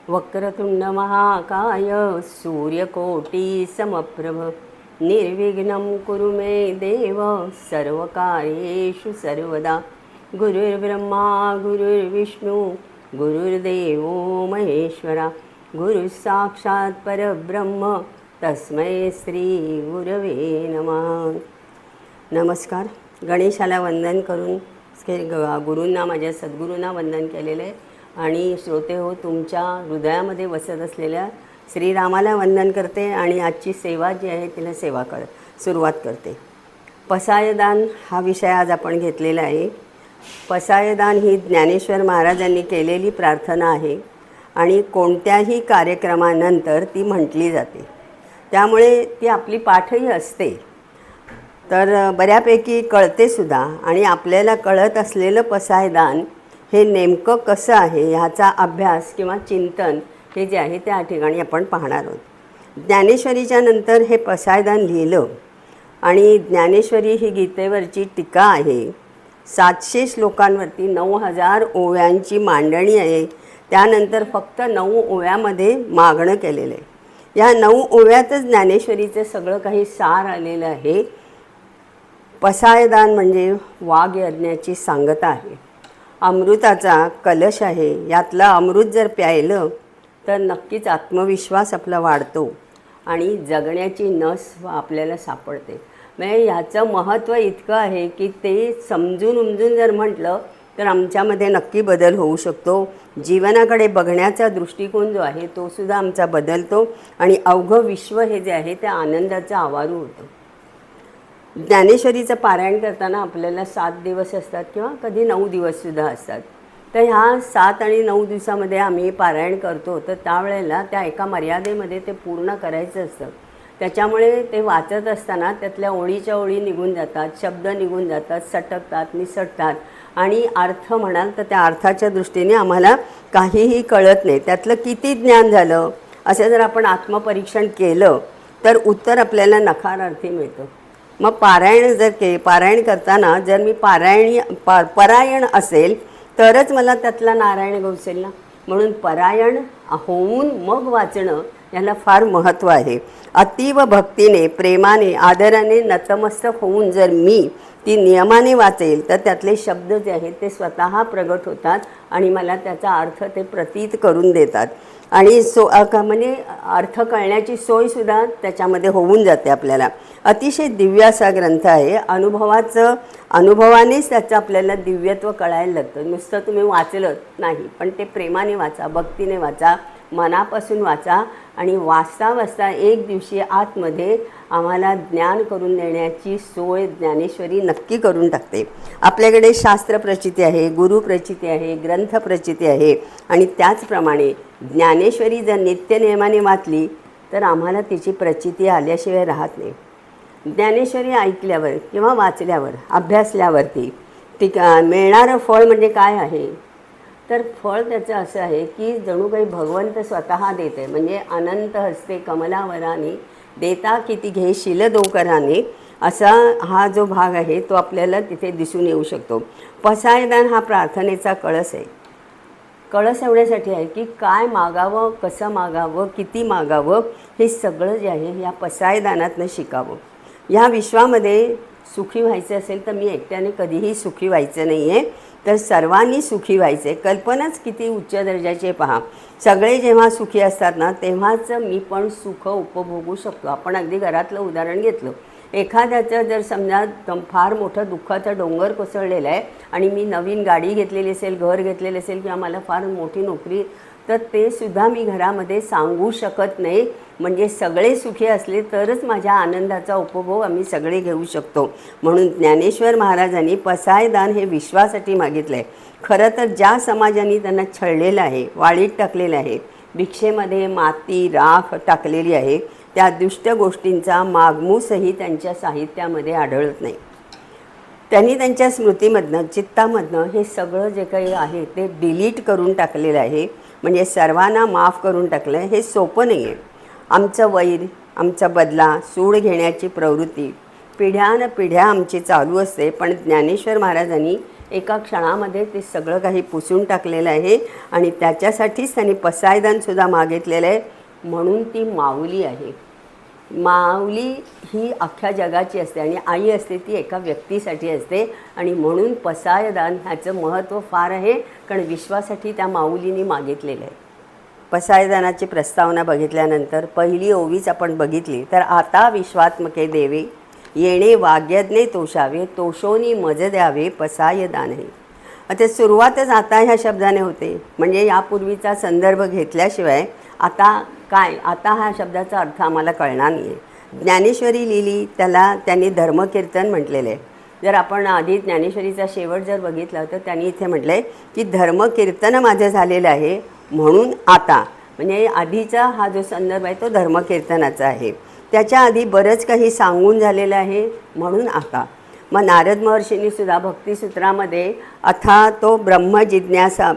वक्रतुंड महाकाय सूर्यकोटी समप्रभ निर्विघ्नं कुरु मे देव सर्वकार्येषु सर्वदा। गुरुर्ब्रह्मा गुरुर्विष्णू गुरुर्देवो महेश्वरा गुरु साक्षात् परब्रह्म तस्मै श्री गुरवे नमः। नमस्कार। गणेशाला वंदन करून गुरूंना, माझ्या सद्गुरूंना वंदन केलेले आहे आणि श्रोते हो, तुमच्या हृदयामध्ये वसत असलेल्या श्रीरामाला वंदन करते आणि आजची सेवा जी आहे तिला सुरुवात करते। पसायदान हा विषय आज आपण घेतलेला आहे। पसायदान ही ज्ञानेश्वर महाराजांनी केलेली प्रार्थना आहे आणि कोणत्याही कार्यक्रमानंतर ती म्हटली जाते, त्यामुळे ती आपली पाठही असते, तर बऱ्यापैकी कळतेसुद्धा। आणि आपल्याला कळत असलेलं पसायदान हे नेमकं कसं आहे ह्याचा अभ्यास किंवा चिंतन हे जे आहे त्या ठिकाणी आपण पाहणार आहोत। ज्ञानेश्वरीच्या नंतर हे पसायदान लिहिलं आणि ज्ञानेश्वरी ही गीतेवरची टीका आहे। 700 श्लोकांवरती 9000 ओव्यांची मांडणी आहे। त्यानंतर फक्त 9 ओव्यामध्ये मागणं केलेलं आहे। या 9 ओव्यातच ज्ञानेश्वरीचं सगळं काही सार आलेलं आहे। पसायदान म्हणजे वाघ यज्ञाची सांगता आहे, अमृताचा कलश आहे। यातलं अमृत जर प्यायलं तर नक्कीच आत्मविश्वास आपला वाढतो आणि जगण्याची नस आपल्याला सापडते। म्हणजे ह्याचं महत्त्व इतकं आहे की ते समजून उमजून जर म्हटलं तर आमच्यामध्ये नक्की बदल होऊ शकतो। जीवनाकडे बघण्याचा दृष्टिकोन जो आहे तो सुद्धा आमचा बदलतो आणि अवघं विश्व हे जे आहे ते आनंदाचं आवारू होतं। ज्ञानेश्वरीचं पारायण करताना आपल्याला 7 दिवस असतात किंवा कधी 9 दिवससुद्धा असतात। तर ह्या 7 आणि 9 दिवसामध्ये आम्ही पारायण करतो, तर त्यावेळेला त्या एका मर्यादेमध्ये ते पूर्ण करायचं असतं। त्याच्यामुळे ते वाचत असताना त्यातल्या ओळीच्या ओळी निघून जातात, शब्द निघून जातात, सटकतात, निसटतात आणि अर्थ म्हणाल तर त्या अर्थाच्या दृष्टीने आम्हाला काहीही कळत नाही, त्यातलं किती ज्ञान झालं असं जर आपण आत्मपरीक्षण केलं तर उत्तर आपल्याला नकारार्थी मिळतं। मग पारायण करताना जर मी परायण असेल तरच मला त्यातला नारायण गवसेल ना, म्हणून परायण होऊन मग वाचणं याला फार महत्त्व आहे। अतीव भक्तीने, प्रेमाने, आदराने नतमस्तक होऊन जर मी ती नियमाने वाचेल तर त्यातले शब्द जे आहेत ते स्वतः प्रगट होतात आणि मला त्याचा अर्थ ते प्रतीत करून देतात आणि म्हणजे अर्थ कळण्याची सोयसुद्धा त्याच्यामध्ये होऊन जाते आपल्याला। अतिशय दिव्य असा ग्रंथ आहे। अनुभवानेच त्याचं आपल्याला दिव्यत्व कळायला लागतं। नुसतं तुम्ही वाचलं नाही, पण ते प्रेमाने वाचा, भक्तीने वाचा, मनापासून वाचा आणि वाचता एक दिवशी आतमध्ये आम्हाला ज्ञान करून देण्याची सोय ज्ञानेश्वरी नक्की करून टाकते। आपल्याकडे शास्त्र प्रचिती आहे, गुरु प्रचिती आहे, ग्रंथ प्रचिती आहे आणि त्याचप्रमाणे ज्ञानेश्वरी जर नित्यनियमाने वाचली तर आम्हाला तिची प्रचिती आल्याशिवाय राहत नाही। ज्ञानेश्वरी ऐकल्यावर किंवा वाचल्यावर, अभ्यासल्यावरती मिळणारं फळ म्हणजे काय आहे, तर फळ त्याचं असं आहे की जणू काही भगवंत स्वतः देते। म्हणजे अनंत हस्ते कमलावराने देता किती घेशील दोकराने, असा हा जो भाग आहे तो आपल्याला तिथे दिसून येऊ शकतो। पसायदान हा प्रार्थनेचा कळस आहे। कळस एवढ्यासाठी आहे की काय मागावं, कसं मागावं, किती मागावं हे सगळं जे आहे या पसायदानातनं शिकावं। ह्या विश्वामध्ये सुखी व्हायचं असेल तर मी एकट्याने कधीही सुखी व्हायचं नाही आहे, तर सर्वांनी सुखी व्हायचे। कल्पनाच किती उच्च दर्जाची पहा। सगळे जेव्हा सुखी असतात ना तेव्हाच मी पण सुख उपभोगू शकतो। आपण अगदी घरातलं उदाहरण घेतलं, एखाद्याचं जर समजा फार मोठं दुःखाचा डोंगर कोसळलेला आहे आणि मी नवीन गाडी घेतलेली असेल, घर घेतलेलं असेल किंवा मला फार मोठी नोकरी, तर ते सुद्धा मी घरामध्ये सांगू शकत नाही। म्हणजे सगळे सुखी असले तरच माझ्या आनंदाचा उपभोग आम्ही सगळे घेऊ शकतो। म्हणून ज्ञानेश्वर महाराजांनी पसायदान हे विश्वासाठी मागितलं आहे। खरं तर ज्या समाजाने त्यांना छळलेलं आहे, वाळीत टाकलेलं आहे, भिक्षेमध्ये माती राख टाकलेली आहे, त्या दुष्ट गोष्टींचा मागमूसही त्यांच्या साहित्यामध्ये आढळत नाही। त्यांनी त्यांच्या स्मृतीमधनं, चित्तामधनं हे सगळं जे काही आहे ते डिलीट करून टाकलेलं आहे। म्हणजे सर्वांना माफ करून टाकलं आहे। हे सोपं नाही आहे। आमचं वैर, आमचा बदला, सूड घेण्याची प्रवृत्ती पिढ्यानपिढ्या आमची चालू असते, पण ज्ञानेश्वर महाराजांनी एका क्षणामध्ये ते सगळं काही पुसून टाकलेलं आहे आणि त्याच्यासाठीच त्यांनी पसायदानसुद्धा मागितलेलं आहे. म्हणून ती माऊली आहे. माऊली ही अख्ख्या जगाची असते आणि आई असते ती एका व्यक्तीसाठी असते आणि म्हणून पसायदान ह्याचं महत्त्व फार आहे, कारण विश्वासाठी त्या माऊलीने मागितलेलं आहे. पसायदानाची प्रस्तावना बघितल्यानंतर पहिली ओवीच आपण बघितली तर आता विश्वात्मके देवे येणे वाग्यज्ञे तोषावे तोषोनी मज द्यावे पसायदान हे. आता सुरुवातच आता ह्या शब्दाने होते, म्हणजे यापूर्वीचा संदर्भ घेतल्याशिवाय आता काय, आता हा शब्दाचा अर्थ आम्हाला कळणार नाही आहे. ज्ञानेश्वरी लिहिली त्याला त्यांनी धर्मकीर्तन म्हटलेलं आहे. जर आपण आधी ज्ञानेश्वरीचा शेवट जर बघितला तर त्यांनी इथे म्हटलं आहे की धर्मकीर्तन माझं झालेलं आहे म्हणून आता, म्हणजे आधीचा हा जो संदर्भ आहे तो धर्मकीर्तनाचा आहे. त्याच्या आधी बरंच काही सांगून झालेलं आहे म्हणून आता. मग नारद महर्षींनीसुद्धा भक्तिसूत्रामध्ये अथा तो ब्रह्मजिज्ञासा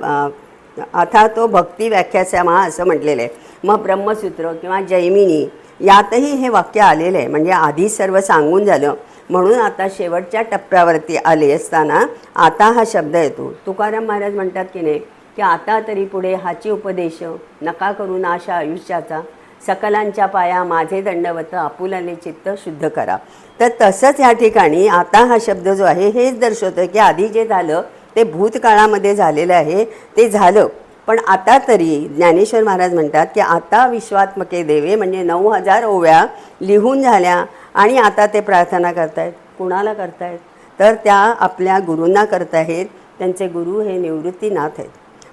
अथा तो भक्ती व्याख्यासमा असं म्हटलेलं आहे. मग ब्रह्मसूत्र किंवा जैमिनी यातही हे वाक्य आलेलं आहे, म्हणजे आधी सर्व सांगून झालं म्हणून आता शेवटच्या टप्प्यावरती आले असताना आता हा शब्द येतो. तुकाराम महाराज म्हणतात की नाही की आता तरी पुढे हाची उपदेश नका करू नाशा आयुष्याचा सकलांच्या पाया माझे दंडवत आपुलाने चित्त शुद्ध करा. तर तसंच ह्या ठिकाणी आता हा शब्द जो आहे हेच दर्शवतं की आधी जे झालं ते भूतकाळामध्ये झालेलं आहे, ते झालं. पण आता तरी ज्ञानेश्वर महाराज म्हणतात की आता विश्वात्मके देवे, म्हणजे 9000 ओव्या लिहून झाल्या आणि आता ते प्रार्थना करतायत. कुणाला करतायत तर त्या आपल्या गुरूंना करत आहेत. त्यांचे गुरु हे निवृत्तीनाथ आहेत,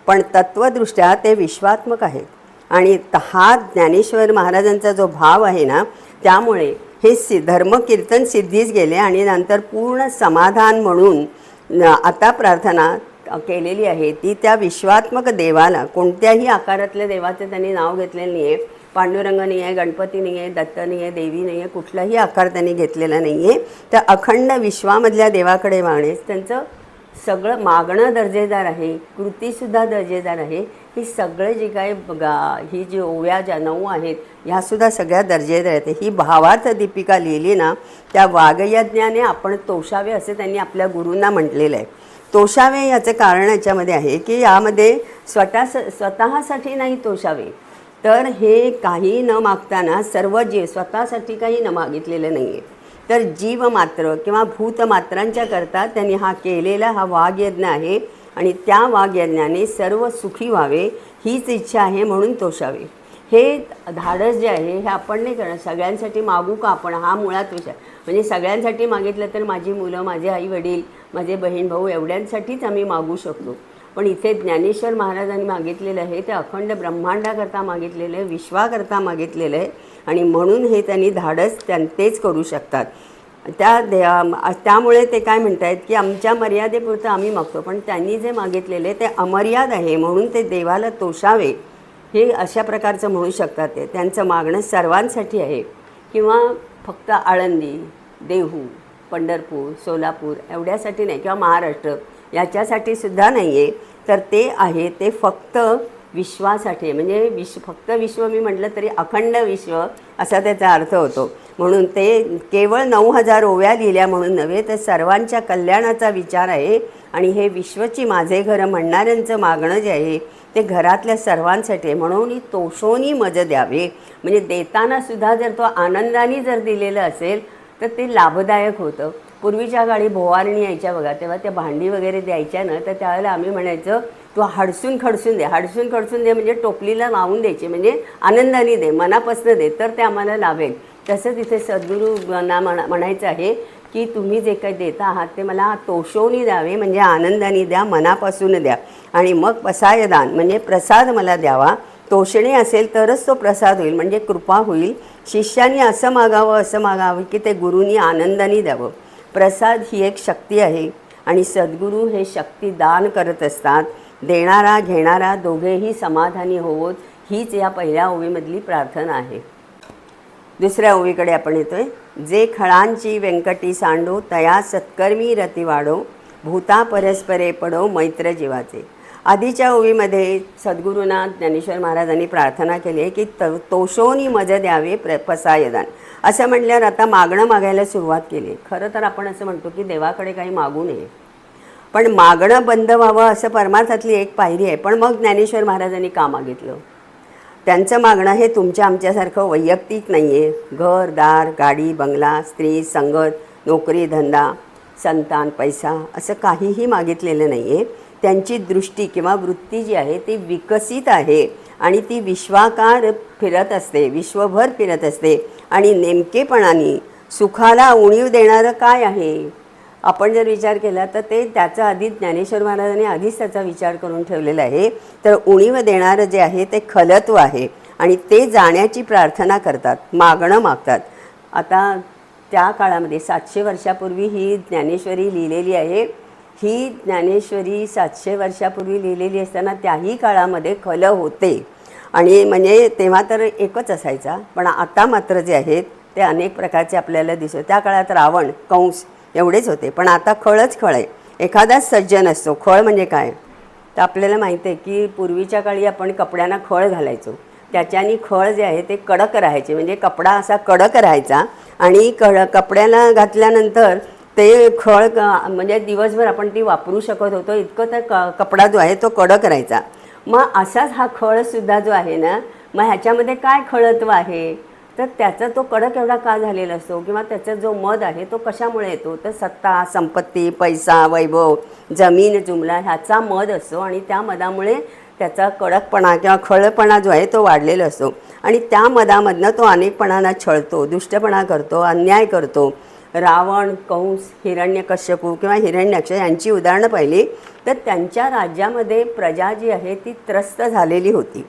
पण तत्त्वदृष्ट्या ते विश्वात्मक आहेत. आणि हा ज्ञानेश्वर महाराजांचा जो भाव आहे ना, त्यामुळे हे धर्मकीर्तन सिद्धीस गेले आणि नंतर पूर्ण समाधान म्हणून आता प्रार्थना केलेली आहे ती त्या विश्वात्मक देवाला. कोणत्याही आकारातल्या देवाचं त्यांनी नाव घेतलेलं नाही आहे. पांडुरंग नाही आहे, गणपती नाही आहे, दत्त नाही आहे, देवी नाही आहे, कुठलाही आकार त्यांनी घेतलेला नाही आहे. तर अखंड विश्वामधल्या देवाकडे मागणे त्यांचं सगळं मागणं दर्जेदार आहे, कृतीसुद्धा दर्जेदार आहे. ही सगळे जे काय ही जी ओव्या ज्या 9 आहेत ह्यासुद्धा सगळ्या दर्जेदार आहेत. ही भावार्थ दीपिका लिहिली ना, त्या वागयज्ञाने आपण तोषावे असं त्यांनी आपल्या गुरूंना म्हटलेलं आहे. तोषावे याचं कारण याच्यामध्ये आहे की यामध्ये स्वतःसाठी नाही तोषावे, तर हे काही न मागताना सर्व जीव स्वतःसाठी काही न मागितलेलं नाही आहे, तर जीव मात्र किंवा भूतमात्रांच्या करता त्यांनी हा केलेला हा वाघयज्ञ आहे आणि त्या वाघयज्ञाने सर्व सुखी व्हावे हीच इच्छा आहे म्हणून तोषावे. हे धाडस जे आहे हे आपण नाही करणार. सगळ्यांसाठी मागू का आपण, हा मुळात विषय. म्हणजे सगळ्यांसाठी मागितलं तर माझी मुलं, माझे आई वडील, माझे बहीण भाऊ एवढ्यांसाठीच आम्ही मागू शकतो. पण इथे ज्ञानेश्वर महाराजांनी मागितलेलं आहे ते अखंड ब्रह्मांडाकरता मागितलेलं आहे, विश्वाकरता मागितलेलं आहे आणि म्हणून हे त्यांनी धाडस तेच करू शकतात. त्यामुळे ते काय म्हणत आहेत की आमच्या मर्यादेपुरतं आम्ही मागतो, पण त्यांनी जे मागितलेले ते अमर्याद आहे म्हणून ते देवाला तोषावे हे अशा प्रकारचं म्हणू शकतात. ते त्यांचं मागणं सर्वांसाठी आहे किंवा फक्त आळंदी, देहू, पंढरपूर, सोलापूर एवढ्यासाठी नाही किंवा महाराष्ट्र याच्यासाठी सुद्धा नाही आहे, तर ते आहे ते फक्त विश्वासाठी आहे. म्हणजे फक्त विश्व मी म्हटलं तरी अखंड विश्व असा त्याचा अर्थ होतो. म्हणून ते केवळ 9000 ओव्या लिहिल्या म्हणून नव्हे, तर सर्वांच्या कल्याणाचा विचार आहे आणि हे विश्वची माझे घर म्हणणाऱ्यांचं मागणं जे आहे ते घरातल्या सर्वांसाठी आहे. म्हणून तोषोनी मज द्यावे, म्हणजे देतानासुद्धा जर तो आनंदाने जर दिलेलं असेल तर ते लाभदायक होतं. पूर्वीच्या काळी भोवारणी यायच्या बघा, तेव्हा त्या भांडी वगैरे द्यायच्या ना, तर त्यावेळेला आम्ही म्हणायचं तू हडसून खडसून दे, हडसून खडसून दे, म्हणजे टोपलीला लावून द्यायचे, म्हणजे आनंदाने दे, मनापासून दे, तर ते आम्हाला लाभेल. तसंच इथे सद्गुरूंना म्हणायचं आहे की तुम्ही जे काही देता आहात ते मला तोषोनी द्यावे, म्हणजे आनंदाने द्या, मनापासून द्या. आणि मग पसायदान म्हणजे प्रसाद मला द्यावा. तोषणे असेल तरच तो प्रसाद होईल, म्हणजे कृपा होईल. शिष्याने असं मागावं की ते गुरूंनी आनंदाने द्यावं. प्रसाद ही एक शक्ती आहे आणि सद्गुरू हे शक्ती दान करत असतात. देणारा घेणारा दोघेही समाधानी होवोत हीच या पहिल्या ओवीमधली प्रार्थना आहे. दुसऱ्या ओवीकडे आपण येतोय. जे खळांची व्यंकटी सांडो तया सत्कर्मी रती वाढो भूता परस्परे पडो मैत्र जीवाचे. आधीच्या ओवीमध्ये सद्गुरूंना ज्ञानेश्वर महाराजांनी प्रार्थना केली आहे की तोषोनी मज द्यावे पसायदान. असं म्हटल्यावर आता मागणं मागायला सुरुवात केली. खरं तर आपण असं म्हणतो की देवाकडे काही मागू नये, पण मागणं बंद व्हावं असं परमार्थातली एक पायरी आहे. पण मग ज्ञानेश्वर महाराजांनी का मागितलं? त्यांचं मागणं हे तुमच्या आमच्यासारखं वैयक्तिक नाही आहे. घर दार गाडी बंगला स्त्री संगत नोकरी धंदा संतान पैसा असं काहीही मागितलेलं नाही आहे. त्यांची दृष्टी किंवा वृत्ती जी आहे ती विकसित आहे आणि ती विश्वाकार फिरत असते, विश्वभर फिरत असते. आणि नेमकेपणाने सुखाला उणीव देणारं काय आहे आपण जर विचार केला तर ते त्याचा आधी ज्ञानेश्वर महाराजांनी आधीच त्याचा विचार करून ठेवलेला आहे. तर उणीव देणारं जे आहे ते खलत्व आहे आणि ते जाण्याची प्रार्थना करतात, मागणं मागतात. आता त्या काळामध्ये 700 वर्षापूर्वी ही ज्ञानेश्वरी लिहिलेली आहे. ही ज्ञानेश्वरी 700 वर्षापूर्वी लिहिलेली असताना त्याही काळामध्ये खल होते आणि म्हणजे तेव्हा तर एकच असायचा. पण आता मात्र जे आहेत ते अनेक प्रकारचे आपल्याला दिसतो. त्या काळात रावण कंस एवढेच होते, पण आता खळच खळ आहे. एखादाच सज्जन असतो. खळ म्हणजे काय तर आपल्याला माहिती आहे की पूर्वीच्या काळी आपण कपड्यांना खळ घालायचो. त्याच्यानी खळ जे आहे ते कडक राहायचे, म्हणजे कपडा असा कडक राहायचा आणि कपड्याला घातल्यानंतर ते खळ म्हणजे दिवसभर आपण ती वापरू शकत होतो, इतकं तर कपडा जो आहे तो कडक राहायचा. मग असाच हा खळसुद्धा जो आहे ना, मग ह्याच्यामध्ये काय खळत्व आहे तर त्याचा तो कडक एवढा का झालेला असतो किंवा त्याचा जो मध आहे तो कशामुळे येतो तर सत्ता संपत्ती पैसा वैभव जमीन जुमला ह्याचा मध असतो आणि त्या मधामुळे त्याचा कडकपणा किंवा खळपणा जो आहे तो वाढलेला असतो. आणि त्या मधामधनं तो अनेकपणाला छळतो, दुष्टपणा करतो, अन्याय करतो. रावण कंस हिरण्यकश्यपू किंवा हिरण्याक्ष यांची उदाहरणं पाहिली तर त्यांच्या राज्यामध्ये प्रजा जी आहे ती त्रस्त झालेली होती.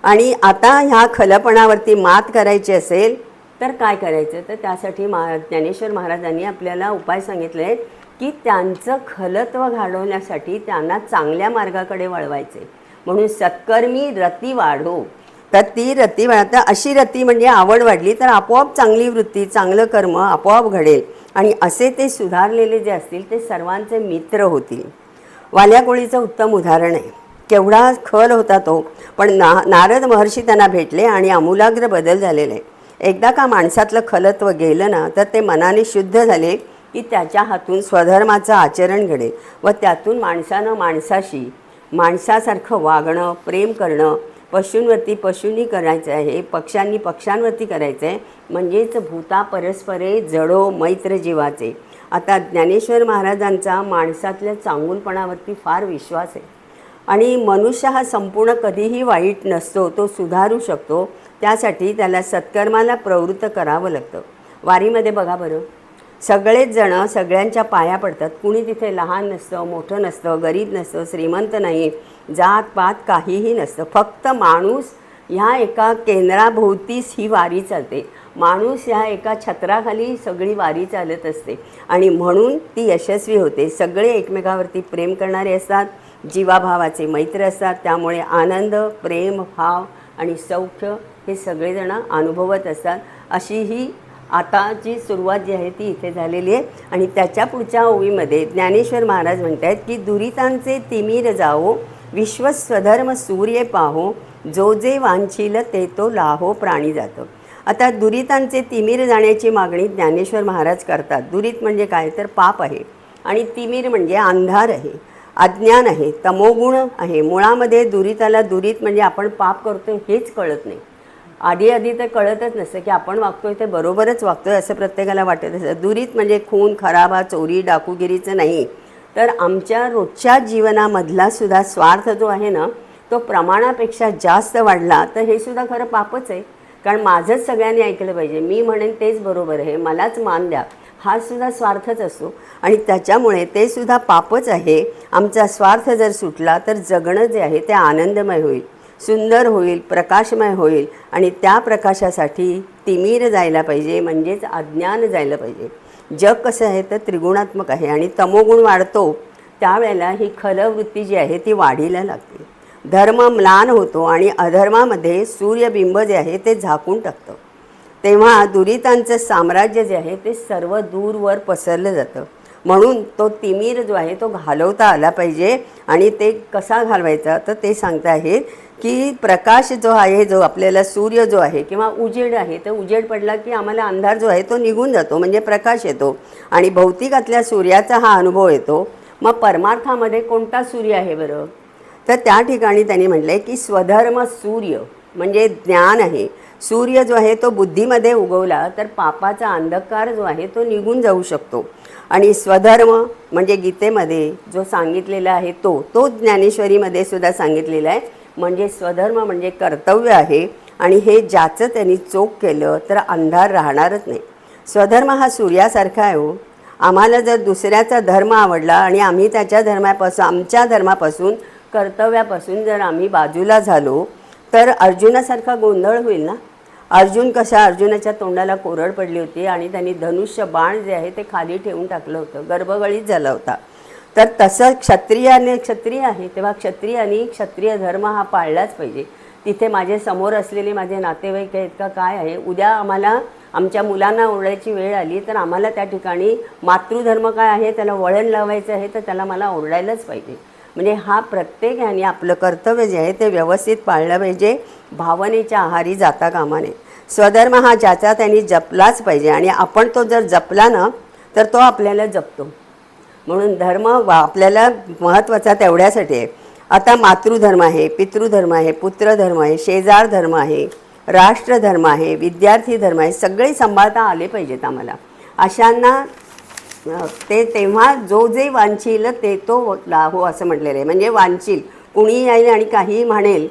आणि आता ह्या खलपणावरती मात करायची असेल तर काय करायचं तर त्यासाठी ज्ञानेश्वर महाराजांनी आपल्याला उपाय सांगितले आहेत की त्यांचं खलत्व घालवण्यासाठी त्यांना चांगल्या मार्गाकडे वळवायचे. म्हणून सत्कर्मी रती वाढो. तर ती रती वाढता अशी रती म्हणजे आवड वाढली तर आपोआप चांगली वृत्ती चांगलं कर्म आपोआप घडेल आणि असे ते सुधारलेले जे असतील ते सर्वांचे मित्र होतील. वाल्या कोळीचं उत्तम उदाहरण आहे. केवढा खल होता तो, पण नारद महर्षी त्यांना भेटले आणि आमूलाग्र बदल झालेले. एकदा का माणसातलं खलत्व गेलं ना तर ते मनाने शुद्ध झाले की त्याच्या हातून स्वधर्माचं आचरण घडेल व त्यातून माणसानं माणसाशी माणसासारखं वागणं प्रेम करणं पशूंवरती पशूंनी करायचं आहे पक्ष्यांनी पक्ष्यांवरती करायचं आहे म्हणजेच भूता परस्परे जडो मैत्र जीवाचे. आता ज्ञानेश्वर महाराजांचा माणसातल्या चांगुलपणावरती फार विश्वास आहे आणि मनुष्य हा संपूर्ण कधीही वाईट नसतो, तो सुधारू शकतो. त्यासाठी त्याला सत्कर्माला प्रवृत्त करावं लागतं. वारीमध्ये बघा बरं सगळेच जणं सगळ्यांच्या पाया पडतात. कुणी तिथे लहान नसतं मोठं नसतं गरीब नसतं श्रीमंत नाही जात पात काहीही नसतं. फक्त माणूस ह्या एका केंद्राभोवतीच ही वारी चालते. माणूस ह्या एका छत्राखाली सगळी वारी चालत असते आणि म्हणून ती यशस्वी होते. सगळे एकमेकावरती प्रेम करणारे असतात जीवाभावाचे मैत्र असतात. त्यामुळे आनंद प्रेम भाव आणि सौख्य हे सगळेजण अनुभवत असतात. अशी ही आताची सुरुवात जी आहे ती इथे झालेली आहे. आणि त्याच्या पुढच्या ओवीमध्ये ज्ञानेश्वर महाराज म्हणत आहेत की दुरितांचे तिमीर जाओ विश्वस्वधर्म सूर्य पाहो जो जे वांछील ते तो लाहो प्राणी जातं. आता दुरितांचे तिमीर जाण्याची मागणी ज्ञानेश्वर महाराज करतात. दुरित म्हणजे काय तर पाप आहे आणि तिमीर म्हणजे अंधार आहे अज्ञान आहे तमोगुण आहे. मुळामध्ये दुरिताला दुरित म्हणजे आपण पाप करतोय हेच कळत नाही. आधी ते कळतच नसतं की आपण वागतोय ते बरोबरच वागतोय असं प्रत्येकाला वाटत असतं. दुरित म्हणजे खून खराबा चोरी डाकुगिरीचं नाही तर आमच्या रोजच्या जीवनामधला सुद्धा स्वार्थ जो आहे ना तो प्रमाणापेक्षा जास्त वाढला तर हे सुद्धा खरं पापच आहे. कारण माझंच सगळ्यांनी ऐकलं पाहिजे मी म्हणेन तेच बरोबर आहे मलाच मान द्या हा सुद्धा स्वार्थच असतो आणि त्याच्यामुळे ते सुद्धा पापच आहे. आमचा स्वार्थ जर सुटला तर जगणं जे आहे ते आनंदमय होईल सुंदर होईल प्रकाशमय होईल आणि त्या प्रकाशासाठी तिमीर जायला पाहिजे म्हणजेच अज्ञान जायला पाहिजे. जग कसं आहे तर त्रिगुणात्मक आहे आणि तमोगुण वाढतो त्यावेळेला ही खलवृत्ती जी आहे ती वाढीला लागते. धर्म म्लान होतो आणि अधर्मामध्ये सूर्यबिंब जे आहे ते झाकून टाकतं. तेव्हा दुरितांचं साम्राज्य जे आहे ते सर्व दूरवर पसरलं जातं. म्हणून तो तिमीर जो आहे तो घालवता आला पाहिजे आणि ते कसा घालवायचा तर ते सांगता आहेत की प्रकाश जो आहे जो आपल्याला सूर्य जो आहे किंवा उजेड आहे तर उजेड पडला की आम्हाला अंधार जो आहे तो निघून जातो म्हणजे प्रकाश येतो आणि भौतिकातल्या सूर्याचा हा अनुभव येतो. मग परमार्थामध्ये कोणता सूर्य आहे बरं? तर त्या ठिकाणी त्यांनी म्हटलं आहे की स्वधर्म सूर्य म्हणजे ज्ञान आहे. सूर्य जो आहे तो बुद्धीमध्ये उगवला तर पापाचा अंधकार जो आहे तो निघून जाऊ शकतो. आणि स्वधर्म म्हणजे गीतेमध्ये जो सांगितलेला आहे तो ज्ञानेश्वरीमध्ये सुद्धा सांगितलेला आहे. म्हणजे स्वधर्म म्हणजे कर्तव्य आहे आणि हे ज्याचं त्यांनी चोख केलं तर अंधार राहणारच नाही. स्वधर्म हा सूर्यासारखा आहे हो. आम्हाला जर दुसऱ्याचा धर्म आवडला आणि आम्ही त्याच्या धर्मापासून आमच्या धर्मापासून कर्तव्यापासून जर आम्ही बाजूला झालो तर अर्जुनासारखा गोंधळ होईल ना. अर्जुनाच्या तोंडाला कोरड पडली होती आणि त्यांनी धनुष्य बाण जे आहे ते खाली ठेवून टाकलं होतं, गर्भगळीत झाला होता. तर तसं क्षत्रिय आहे तेव्हा क्षत्रिय धर्म हा पाळलाच पाहिजे. तिथे माझे समोर असलेले माझे नातेवाईक आहेत का काय आहे, उद्या आम्हाला आमच्या मुलांना ओरडायची वेळ आली तर आम्हाला त्या ठिकाणी मातृधर्म काय आहे त्याला वळण लावायचं आहे तर त्याला मला ओरडायलाच पाहिजे. म्हणजे हा प्रत्येकाने आपलं कर्तव्य जे आहे ते व्यवस्थित पाळलं पाहिजे. भावनेच्या आहारी जाता कामा नये. स्वधर्म हा ज्याचा त्यांनी जपलाच पाहिजे आणि आपण तो जर जपला ना तर तो आपल्याला जपतो. म्हणून धर्म आपल्याला महत्त्वाचा तेवढ्यासाठी आहे. आता मातृधर्म आहे, पितृधर्म आहे, पुत्रधर्म आहे, शेजार धर्म आहे, राष्ट्रधर्म आहे, विद्यार्थी धर्म आहे, सगळे सांभाळता आले पाहिजेत आम्हाला. अशांना ते तेव्हा जो जे वांछील ते तो लाहो असं म्हटलेलं आहे. म्हणजे वांछील कुणी येईल आणि काहीही म्हणेल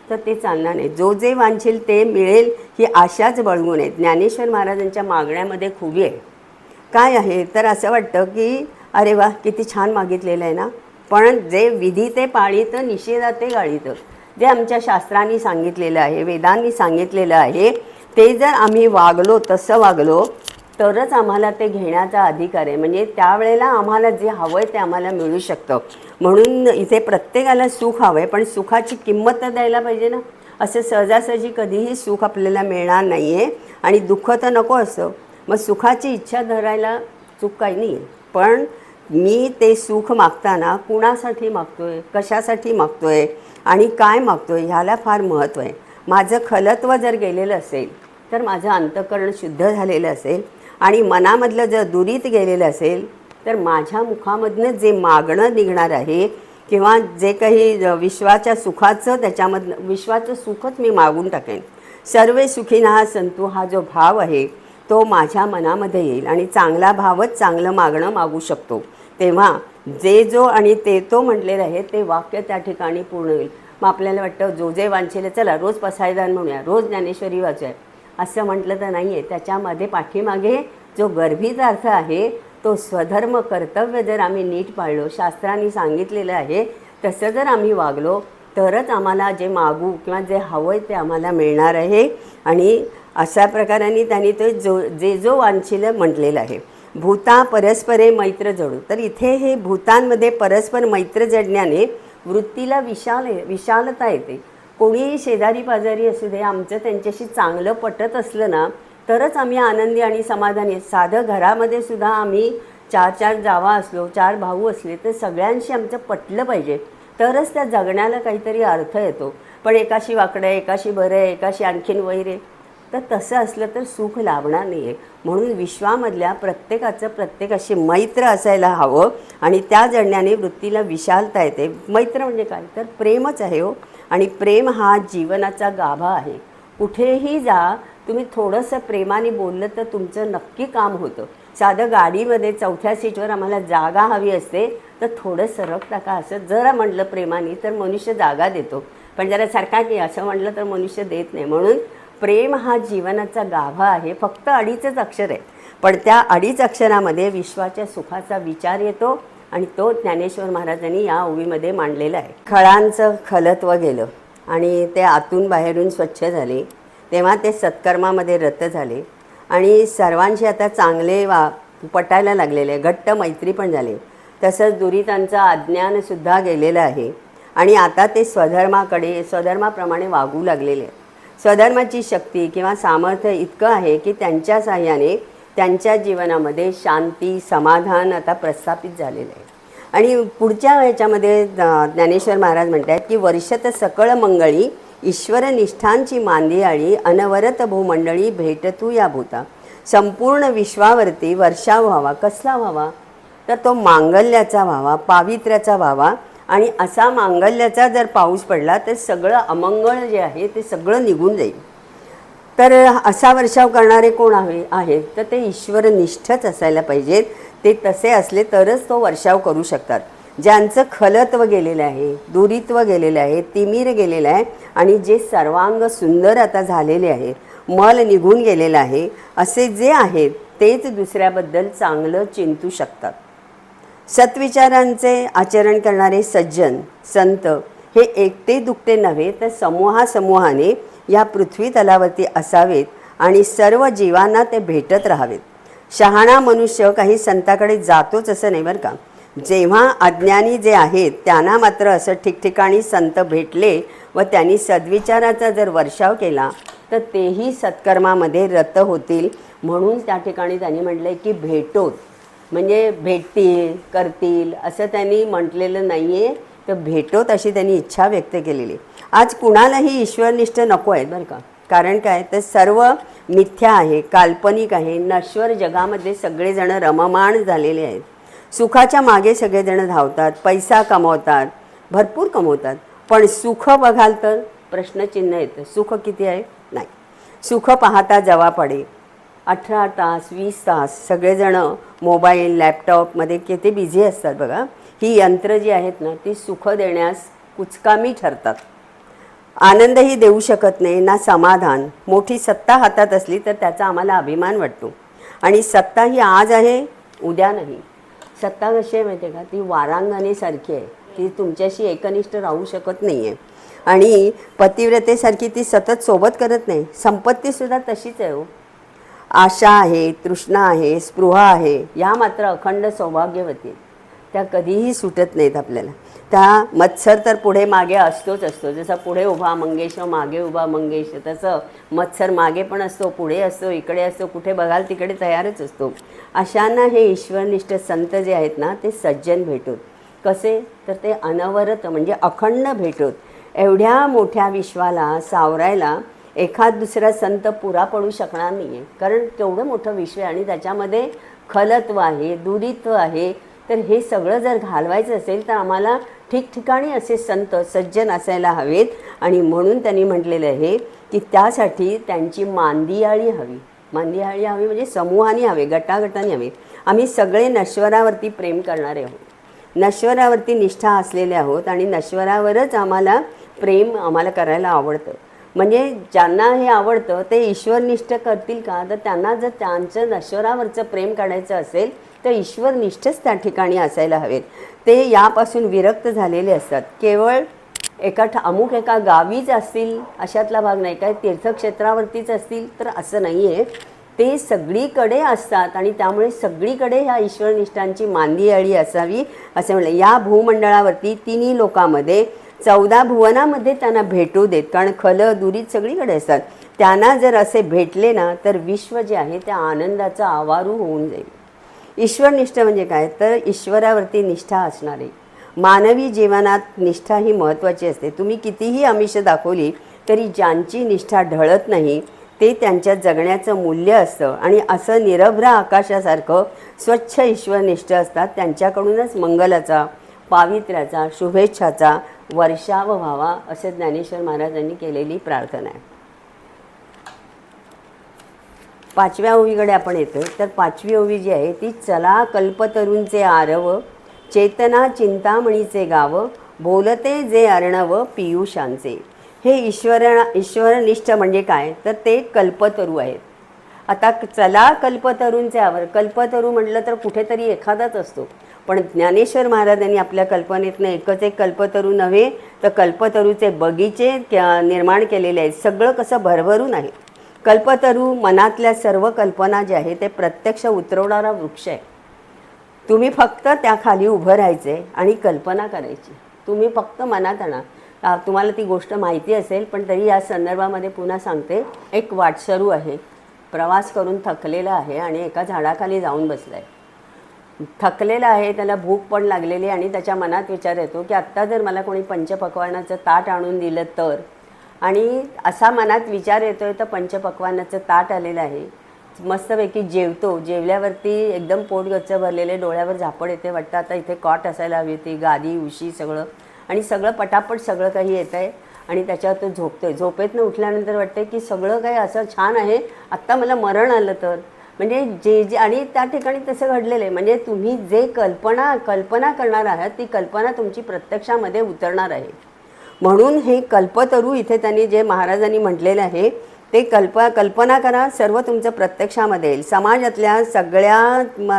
तर ते चालणार नाही. जो जे वांछील ते मिळेल ही आशाच बळगू नये. ज्ञानेश्वर महाराजांच्या मागण्यामध्ये खूबी आहे. काय आहे तर असं वाटतं की अरे वा किती छान मागितलेलं आहे ना, पण जे विधी ते पाळीत निषेधा ते गाळीत. जे आमच्या शास्त्रांनी सांगितलेलं आहे, वेदांनी सांगितलेलं आहे ते जर आम्ही तसं वागलो तरच आम्हाला ते घेण्याचा अधिकार आहे. म्हणजे त्यावेळेला आम्हाला जे हवं आहे ते आम्हाला मिळू शकतं. म्हणून इथे प्रत्येकाला सुख हवं आहे पण सुखाची किंमत तर द्यायला पाहिजे ना. असं सहजासहजी कधीही सुख आपल्याला मिळणार नाही आहे आणि दुःख तर नको असतं. मग सुखाची इच्छा धरायला चूक काही नाही आहे. पण मी ते सुख मागताना कुणासाठी मागतो आहे, कशासाठी मागतो आहे आणि काय मागतो आहे ह्याला फार महत्त्व आहे. माझं खलत्व जर गेलेलं असेल तर माझं अंतःकरण शुद्ध झालेलं असेल आणि मनामधलं जर दुरीत गेलेलं असेल तर माझ्या मुखामधनं जे मागणं निघणार आहे किंवा जे काही विश्वाच्या सुखाचं त्याच्यामधनं विश्वाचं सुखच मी मागून टाकेन. सर्वे सुखिनः सन्तु हा जो भाव आहे तो माझ्या मनामध्ये येईल आणि चांगला भावच चांगलं मागणं मागू शकतो. तेव्हा जे जो आणि ते तो म्हटलेलं आहे ते वाक्य त्या ठिकाणी पूर्ण होईल. मग आपल्याला वाटतं जो जे वांछेले चला रोज पसायदान म्हणूया, रोज ज्ञानेश्वरी वाचूया असं म्हटलं तर नाही आहे. त्याच्यामध्ये पाठीमागे जो गर्भित अर्थ आहे तो स्वधर्म कर्तव्य जर आम्ही नीट पाळलो, शास्त्रांनी सांगितलेलं आहे तसं जर आम्ही वागलो तरच आम्हाला जे मागू किंवा जे हवं आहे ते आम्हाला मिळणार आहे. आणि अशा प्रकाराने त्यांनी ते जो वांछील म्हटलेलं आहे. भूता परस्परे मैत्र जडू. तर इथे हे भूतांमध्ये परस्पर मैत्र जडण्याने वृत्तीला विशालता येते. कोणीही शेजारी पाजारी असू दे आमचं त्यांच्याशी चांगलं पटत असलं ना तरच आम्ही आनंदी आणि समाधानी. साधं घरामध्ये सुद्धा आम्ही 4 जावा असलो, 4 भाऊ असले तर सगळ्यांशी आमचं पटलं पाहिजे तरच त्या जगण्याला काहीतरी अर्थ येतो. पण एकाशी वाकडं आहे, एकाशी बरं आहे, एकाशी आणखीन वैर आहे तर तसं असलं तर सुख लाभणार नाही आहे. म्हणून विश्वामधल्या प्रत्येकाशी मैत्र असायला हवं आणि त्या जडण्याने वृत्तीला विशालता येते. मैत्र म्हणजे काय तर प्रेमच आहे हो. आणि प्रेम हा जीवनाचा गाभा आहे. कुठेही जा तुम्ही थोडंसं प्रेमाने बोललं तर तुमचं नक्की काम होतं. साधं गाडीमध्ये 4थ्या सीटवर आम्हाला जागा हवी असते तर थोडं सरकता का असं जरा म्हटलं प्रेमाने तर मनुष्य जागा देतो. पण जरा सरका की असं म्हटलं तर मनुष्य देत नाही. म्हणून प्रेम हा जीवनाचा गाभा आहे. फक्त 2च अक्षर आहे पण त्या 2 अक्षरामध्ये विश्वाच्या सुखाचा विचार येतो आणि तो ज्ञानेश्वर महाराजांनी या ओवीमध्ये मांडलेला आहे. खळांचं खलत्व गेलं आणि ते आतून बाहेरून स्वच्छ झाले तेव्हा ते सत्कर्मामध्ये रत झाले आणि सर्वांशी आता चांगले पटायला लागलेले, घट्ट मैत्री पण झाले. तसंच दुरितांचं अज्ञानसुद्धा गेलेलं आहे आणि आता ते स्वधर्माप्रमाणे वागू लागलेले. स्वधर्माची शक्ती किंवा सामर्थ्य इतकं आहे की त्यांच्या साह्याने त्यांच्या जीवनामध्ये शांती समाधान आता प्रस्थापित झालेलं आहे. आणि पुढच्या ह्याच्यामध्ये ज्ञानेश्वर महाराज म्हणतात की वर्षत सकळ मंगळी ईश्वर निष्ठांची मांदियाळी अनवरत भूमंडळी भेटतू या भूता. संपूर्ण विश्वावरती वर्षाव व्हावा. कसला व्हावा तर तो मांगल्याचा व्हावा, पावित्र्याचा व्हावा. आणि असा मांगल्याचा जर पाऊस पडला तर सगळं अमंगळ जे आहे ते सगळं निघून जाईल. तर असा वर्षाव करणारे कोण आहेत तर ते ईश्वरनिष्ठच असायला पाहिजेत. ते तसे असले तरच तो वर्षाव करू शकतात. ज्यांचं खलत्व गेलेलं आहे, दुरित्व गेलेलं आहे, तिमीर गेलेलं आहे आणि जे सर्वांग सुंदर आता झालेले आहेत, मल निघून गेलेला आहे, असे जे आहेत तेच दुसऱ्याबद्दल चांगलं चिंतू शकतात. सत्विचारांचे आचरण करणारे सज्जन संत हे एकटे दुकटे नव्हे तर समूहाने या पृथ्वी तलावरती असावेत आणि सर्व जीवांना ते भेटत राहावेत. शहाणा मनुष्य काही संताकडे जातोच असं नाही बरं का. जेव्हा अज्ञानी जे आहेत त्यांना मात्र असं ठिकठिकाणी संत भेटले व त्यांनी सद्विचाराचा जर वर्षाव केला तर तेही सत्कर्मामध्ये रत होतील. म्हणून त्या ठिकाणी त्यांनी म्हटलं की भेटोत, म्हणजे भेटतील करतील असं त्यांनी म्हटलेलं नाही आहे, तर भेटोत अशी त्यांनी इच्छा व्यक्त केलेली. आज कुणालाही ईश्वरनिष्ठ नको आहेत बरं का. कारण काय तर सर्व मिथ्या आहे, काल्पनिक आहे. नश्वर जगामध्ये सगळेजण रममाण झालेले आहेत. सुखाच्या मागे सगळेजण धावतात, पैसा कमवतात, भरपूर कमवतात, पण सुख बघाल तर प्रश्नचिन्ह येतं. सुख किती आहे? नाही. सुख पाहता जवा पडे. 18 तास 20 तास सगळेजण मोबाईल लॅपटॉपमध्ये किती बिझी असतात बघा. ही यंत्र जी आहेत ना ती सुख देण्यास कुचकामी ठरतात. आनंदही देऊ शकत नाही ना समाधान. मोठी सत्ता हातात असली तर त्याचा आम्हाला अभिमान वाटतो. आणि सत्ता ही आज आहे उद्या नाही. सत्ता कशी आहे माहिती आहे का, ती वारांगणेसारखी आहे. ती तुमच्याशी एकनिष्ठ राहू शकत नाही आहे. आणि पतिव्रतेसारखी ती सतत सोबत करत नाही. संपत्तीसुद्धा तशीच आहे हो. आशा आहे, तृष्णा आहे, स्पृहा आहे, या मात्र अखंड सौभाग्यवती. त्या कधीही सुटत नाहीत आपल्याला. त्या मत्सर तर पुढे मागे असतोच असतो. जसं पुढे उभा मंगेश मागे उभा मंगेश, तसं मत्सर मागे पण असतो, पुढे असतो, इकडे असतो, कुठे बघाल तिकडे तयारच असतो. अशांना हे ईश्वरनिष्ठ संत जे आहेत ना ते सज्जन भेटोत. कसे तर ते अनवरत म्हणजे अखंड भेटोत. एवढ्या मोठ्या विश्वाला सावरायला एखाद दुसरा संत पुरा पडू शकणार नाही आहे. कारण केवढं मोठं विश्व आहे आणि त्याच्यामध्ये खलत्व आहे, दुरित्व आहे. तर हे सगळं जर घालवायचं असेल तर आम्हाला ठिकठिकाणी असे संत सज्जन असायला हवेत. आणि म्हणून त्यांनी म्हटलेलं आहे की त्यासाठी त्यांची मांदियाळी हवी. मांदियाळी हवी म्हणजे समूहाने हवे, गटागटाने हवे. आम्ही सगळे नश्वरावरती प्रेम करणारे आहोत, नश्वरावरती निष्ठा असलेले आहोत आणि नश्वरावरच आम्हाला प्रेम आम्हाला करायला आवडतं. म्हणजे ज्यांना हे आवडतं ते ईश्वरनिष्ठ करतील का, तर त्यांना जर त्यांचं नश्वरावरचं प्रेम काढायचं असेल तर ईश्वरनिष्ठच त्या ठिकाणी असायला हवेत. ते यापासून विरक्त झालेले असतात. केवळ अमुक एका गावीच असतील अशातला भाग नाही, काय तीर्थक्षेत्रावरतीच असतील तर असं नाही आहे. ते सगळीकडे असतात आणि त्यामुळे सगळीकडे ह्या ईश्वरनिष्ठांची मांदियाळी असावी असे म्हणले. या भूमंडळावरती तिन्ही लोकांमध्ये 14 भुवनामध्ये त्यांना भेटू देत. कारण खल दुरीत सगळीकडे असतात. त्यांना जर असे भेटले ना तर विश्व जे आहे त्या आनंदाचा आवारू होऊन जाईल. ईश्वरनिष्ठ म्हणजे काय तर ईश्वरावरती निष्ठा असणारे. मानवी जीवनात निष्ठा ही महत्त्वाची असते. तुम्ही कितीही आमिष दाखवली तरी ज्यांची निष्ठा ढळत नाही ते त्यांच्या जगण्याचं मूल्य असतं. आणि असं निरभ्र आकाशासारखं स्वच्छ ईश्वरनिष्ठ असतात. त्यांच्याकडूनच मंगलाचा, पावित्र्याचा, शुभेच्छाचा वर्षाव व्हावा असे ज्ञानेश्वर महाराजांनी केलेली प्रार्थना आहे. 5व्या ओवीकडे आपण येतो. तर 5वी ओवी जी आहे ती चला कल्पतरूंचे आरव, चेतना चिंतामणीचे गाव, बोलते जे अर्णव पियुषांचे. हे ईश्वरनिष्ठ म्हणजे काय तर ते कल्पतरू आहेत. आता चला कल्पतरूंचे आवर. कल्पतरू म्हटलं तर कुठेतरी एखादाच असतो, पण ज्ञानेश्वर महाराजांनी आपल्या कल्पनेतनं एकच एक कल्पतरू नव्हे तर कल्पतरूचे बगीचे निर्माण केलेले आहेत. सगळं कसं भरभरून आहे. कल्पतरू मनातल्या सर्व कल्पना ज्या आहेत ते प्रत्यक्ष उतरवणारा वृक्ष आहे. तुम्ही फक्त त्याखाली उभं राहायचे आणि कल्पना करायची. तुम्ही फक्त मनात आणा. तुम्हाला ती गोष्ट माहिती असेल पण तरी या संदर्भामध्ये पुन्हा सांगते. एक वाटसरू आहे, प्रवास करून थकलेला आहे आणि एका झाडाखाली जाऊन बसला आहे. थकलेला आहे, त्याला भूक पण लागलेली आणि त्याच्या मनात विचार येतो की आत्ता जर मला कोणी पंचपक्वान्नाचं ताट आणून दिलं तर. आणि असा मनात विचार येतो आहे तर पंचपक्वान्नाचं ताट आलेलं आहे. मस्तपैकी जेवतो, जेवल्यावरती एकदम पोट गच्च भरलेले, डोळ्यावर झापड येते, वाटतं आता इथे कॉट असायला हवी होती, गादी उशी सगळं, आणि सगळं पटापट सगळं काही येतं आहे आणि त्याच्यावर तो झोपतोय. झोपेतनं उठल्यानंतर वाटतं की सगळं काही असं छान आहे, आत्ता मला मरण आलं तर. म्हणजे जे जे आणि त्या ठिकाणी तसं घडलेलं आहे. म्हणजे तुम्ही जे कल्पना करणार आहात ती कल्पना तुमची प्रत्यक्षामध्ये उतरणार आहे. म्हणून हे कल्पतरू इथे त्यांनी जे महाराजांनी म्हटलेलं आहे ते कल्पना करा, सर्व तुमचं प्रत्यक्षामध्ये येईल. समाजातल्या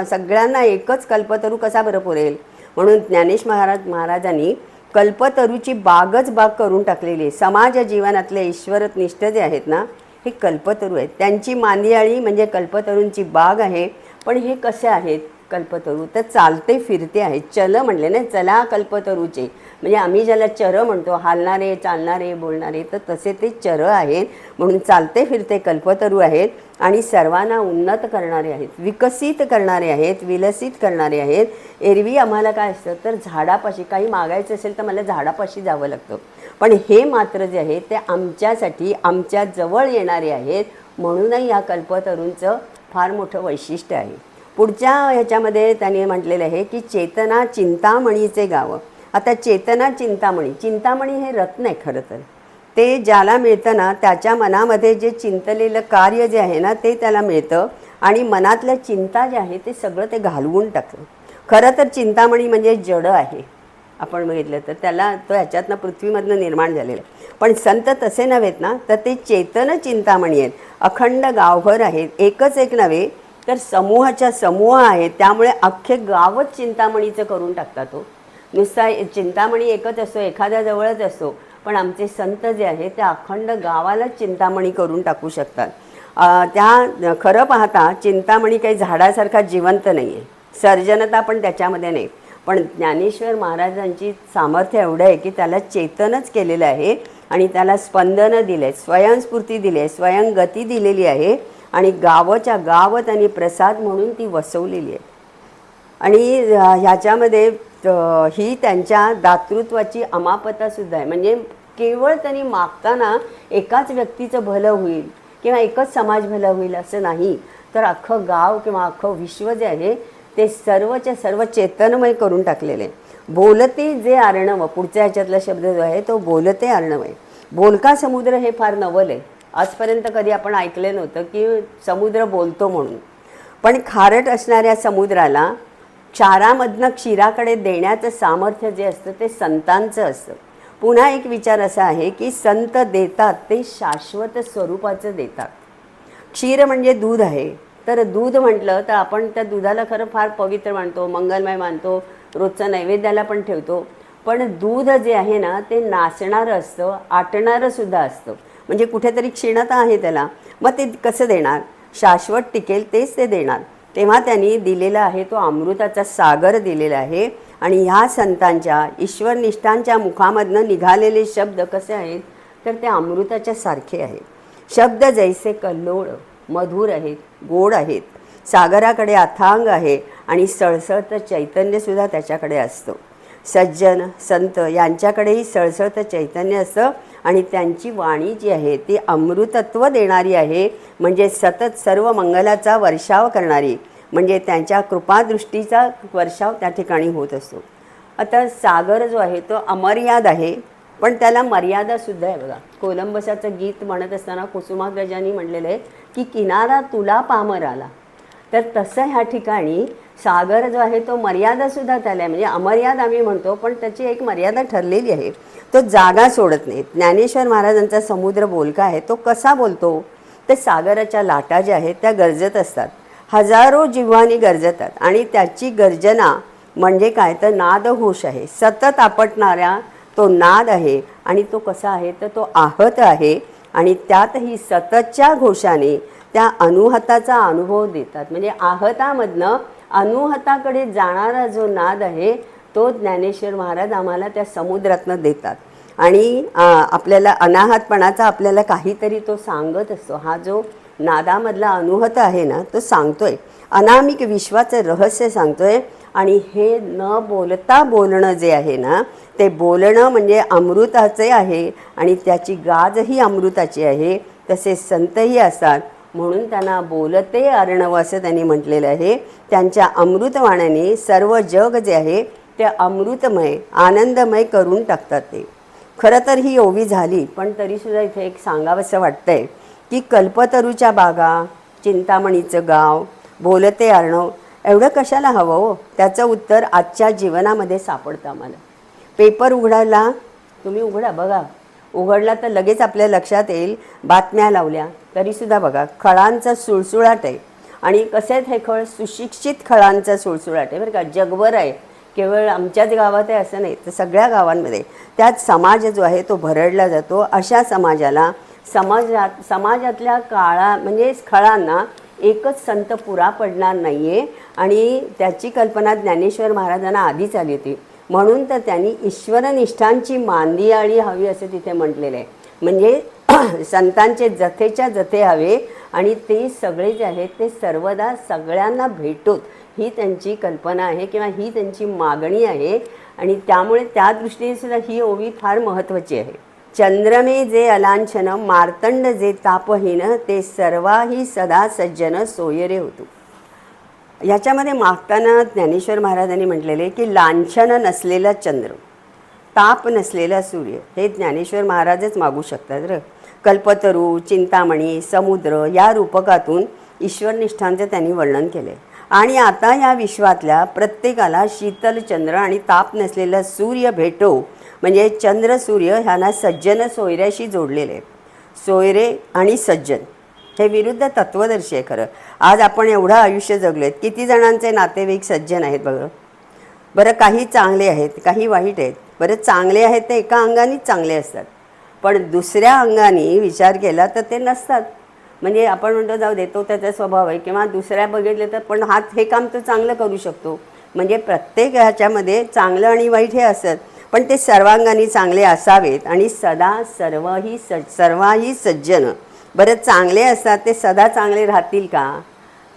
सगळ्यांना एकच कल्पतरू कसा बरं पुरेल, म्हणून ज्ञानेश महाराजांनी कल्पतरूची बागच बाग करून टाकलेली आहे. समाज जीवनातले ईश्वरनिष्ठ जे आहेत ना, हे कल्पतरू आहेत. त्यांची मांदियाळी म्हणजे कल्पतरूंची बाग आहे. पण हे कसे आहेत कल्पतरू, तर चालते फिरते आहेत. चल म्हणले ना, चला कल्पतरूचे, म्हणजे आम्ही ज्याला चर म्हणतो, हालणारे चालणारे बोलणारे, तर तसे ते चर आहेत. म्हणून चालते फिरते कल्पतरू आहेत आणि सर्वांना उन्नत करणारे आहेत, विकसित करणारे आहेत, विलसित करणारे आहेत. एरवी आम्हाला काय असतं तर झाडापाशी काही मागायचं असेल तर मला झाडापाशी जावं लागतं, पण हे मात्र जे आहे ते आमच्यासाठी आमच्या जवळ येणारे आहेत. म्हणूनही या कल्पतरूंचं फार मोठं वैशिष्ट्य आहे. पुढच्या ह्याच्यामध्ये त्यांनी म्हटलेलं आहे की चेतना चिंतामणीचे गाव. आता चेतना चिंतामणी हे रत्न आहे खरं तर. ते ज्याला मिळतं ना, त्याच्या मनामध्ये जे चिंतलेलं कार्य जे आहे ना ते त्याला मिळतं आणि मनातल्या चिंता जे आहे ते सगळं ते घालवून टाकतं. खरं तर चिंतामणी म्हणजे जड आहे, आपण बघितलं तर त्याला तो ह्याच्यातनं पृथ्वीमधनं निर्माण झालेलं. पण संत तसे नव्हेत ना, तर ते चेतन चिंतामणी आहेत, अखंड गावभर आहेत. एकच एक नव्हे तर समूहाच्या समूह आहेत. त्यामुळे अख्खे गावच चिंतामणीचं करून टाकतात. तो नुसता चिंतामणी एकच असतो, एखाद्याजवळच असतो, पण आमचे संत जे आहेत ते अखंड गावालाच चिंतामणी करून टाकू शकतात. त्या खरं पाहता चिंतामणी काही झाडासारखा जिवंत नाही आहे, सर्जनता पण त्याच्यामध्ये नाही. पण ज्ञानेश्वर महाराजांची सामर्थ्य एवढं आहे की त्याला चेतनच केलेलं आहे आणि त्याला स्पंदनं दिले आहेत, स्वयंस्फूर्ती दिली आहे, स्वयंगती दिलेली आहे आणि गावाच्या गाव त्यांनी प्रसाद म्हणून ती वसवलेली आहे. आणि ह्याच्यामध्ये ही त्यांच्या दातृत्वाची अमापतासुद्धा आहे. म्हणजे केवळ त्यांनी मागताना एकाच व्यक्तीचं भलं होईल किंवा एकच समाज भलं होईल असं नाही, तर अख्खं गाव किंवा अख्खं विश्व जे आहे ते सर्वच्या सर्व चेतनमय करून टाकलेले. बोलते जे अर्णव, पुढच्या ह्याच्यातला शब्द जो आहे तो बोलते अर्णव आहे. बोलका समुद्र हे फार नवल आहे. आजपर्यंत कधी आपण ऐकले नव्हतं की समुद्र बोलतो म्हणून. पण खारट असणाऱ्या समुद्राला क्षारामधनं क्षीराकडे देण्याचं सामर्थ्य जे असतं ते संतांचं असतं. पुन्हा एक विचार असा आहे की संत देतात ते शाश्वत स्वरूपाचं देतात. क्षीर म्हणजे दूध आहे, तर दूध म्हटलं तर आपण त्या दुधाला खरं फार पवित्र मानतो, मंगलमय मानतो, रोजचं नैवेद्याला पण ठेवतो. पण दूध जे आहे ना ते नासणारं असतं, आटणारं सुद्धा असतं. म्हणजे कुठेतरी क्षीणता आहे त्याला, मग ते कसं देणार, शाश्वत टिकेल तेच ते देणार. तेव्हा त्यांनी दिलेला आहे तो अमृताचा सागर दिलेला आहे. आणि ह्या संतांच्या ईश्वरनिष्ठांच्या मुखामधनं निघालेले शब्द कसे आहेत तर ते अमृताच्या सारखे आहेत. शब्द जैसे कल्लोळ मधुर आहेत, गोड आहेत, सागराकडे अथांग आहे आणि सळसळतं चैतन्यसुद्धा त्याच्याकडे असतं. सज्जन संत यांच्याकडेही सळसळतं चैतन्य असतं आणि त्यांची वाणी जी आहे ती अमृतत्व देणारी आहे. म्हणजे सतत सर्व मंगलाचा वर्षाव करणारी, म्हणजे त्यांच्या कृपादृष्टीचा वर्षाव त्या ठिकाणी होत असतो. आता सागर जो आहे तो अमर्याद आहे, पण त्याला मर्यादासुद्धा आहे. बघा, कोलंबसाचं गीत म्हणत असताना कुसुमाग्रजांनी म्हणलेलं आहे की किनारा तुला पामर आला. तर तसं ह्या ठिकाणी सागर जो आहे तो मर्यादासुद्धा त्याला आहे. म्हणजे अमर्याद आम्ही म्हणतो, पण त्याची एक मर्यादा ठरलेली आहे, तो जागा सोडत नाही. ज्ञानेश्वर महाराजांचा समुद्र बोलका आहे, तो कसा बोलतो, ते सागराच्या लाटा ज्या आहेत त्या गरजत असतात, हजारो जिव्हानी गरजतात. आणि त्याची गर्जना म्हणजे काय तर नादघोष आहे, सतत आपटणाऱ्या तो नाद आहे. आणि तो कसा आहे तर तो आहत आहे आणि त्यातही सततच्या घोषाने त्या अनुहताचा अनुभव देतात. म्हणजे आहतामधनं अनुहताकडे जाणारा जो नाद आहे तो ज्ञानेश्वर महाराज आम्हाला त्या समुद्रातनं देतात. आणि आपल्याला अनाहतपणाचा आपल्याला काहीतरी तो सांगत असतो. हा जो नादामधला अनुहत आहे ना तो सांगतोय, अनामिक विश्वाचं रहस्य सांगतोय. आणि हे न बोलता बोलणं जे आहे ना ते बोलणं म्हणजे अमृताचे आहे आणि त्याची गाजही अमृताची आहे. तसे संतही असतात, म्हणून त्यांना बोलते अर्णव असं त्यांनी म्हटलेलं आहे. त्यांच्या अमृतवाण्याने सर्व जग जे आहे ते अमृतमय आनंदमय करून टाकतात ते. खरं तर ही ओवी झाली, पण तरीसुद्धा इथे एक सांगावंसं वाटतंय की कल्पतरूच्या बागा, चिंतामणीचं गाव, बोलते अर्णव एवढं कशाला हवं हो? त्याचं उत्तर आजच्या जीवनामध्ये सापडतं आम्हाला. पेपर उघडायला तुम्ही उघडा बघा, उघडला तर लगेच आपल्या लक्षात येईल. बातम्या लावल्या तरीसुद्धा बघा खळांचा सुळसुळाट आहे. आणि कसे आहेत हे खळ? सुशिक्षित खळांचा सुळसुळाट आहे बरं का, जगभर आहे. केवळ आमच्याच गावात आहे असं नाही, तर सगळ्या गावांमध्ये त्यात समाज जो आहे तो भरडला जातो. अशा समाजाला समाजातल्या काळा म्हणजे खळांना एकच संत पुरा पडणार नाही आहे. आणि त्याची कल्पना ज्ञानेश्वर महाराजांना आधीच आली होती. म्हणून तर त्यांनी ईश्वरनिष्ठांची मांदियाळी हवी असं तिथे म्हटलेलं आहे. म्हणजे संतांचे जथेच्या जथे हवे आणि ते सगळे जे आहेत ते सर्वदा सगळ्यांना भेटोत, ही त्यांची कल्पना आहे किंवा ही त्यांची मागणी आहे. आणि त्यामुळे त्या दृष्टीने सुद्धा ही ओवी फार महत्त्वाची आहे. चंद्रमे जे अलांछन मार्तंड जे तापहीन ते सर्वाही सदा सज्जन सोयरे होतो. याच्यामध्ये मागताना ज्ञानेश्वर महाराजांनी म्हटलेले की लांछन नसलेला चंद्र, ताप नसलेला सूर्य, हे ज्ञानेश्वर महाराजच मागू शकतात रे. कल्पतरू, चिंतामणी, समुद्र या रूपकातून ईश्वरनिष्ठांचं त्यांनी वर्णन केले. आणि आता या विश्वातल्या प्रत्येकाला शीतल चंद्र आणि ताप नसलेला सूर्य भेटो, म्हणजे चंद्र सूर्य ह्यांना सज्जन सोयऱ्याशी जोडलेले. सोयरे आणि सज्जन हे विरुद्ध तत्वदर्शी आहे. खरं आज आपण एवढं आयुष्य जगलेत, किती जणांचे नातेवाईक सज्जन आहेत बघा बरं. काही चांगले आहेत, काही वाईट आहेत. बरं चांगले आहेत ते एका अंगानेच चांगले असतात, पण दुसऱ्या अंगाने विचार केला तर ते नसतात. म्हणजे आपण म्हणतो जाऊ दे तो त्याचा स्वभाव आहे, किंवा दुसऱ्या बघितले तर पण हे काम तो चांगलं करू शकतो. म्हणजे प्रत्येक ह्याच्यामध्ये चांगलं आणि वाईट हे असतात, पण ते सर्वांगाने चांगले असावेत. आणि सदा सर्वाही सज्जन बरं चांगले असतात, ते सदा चांगले राहतील का?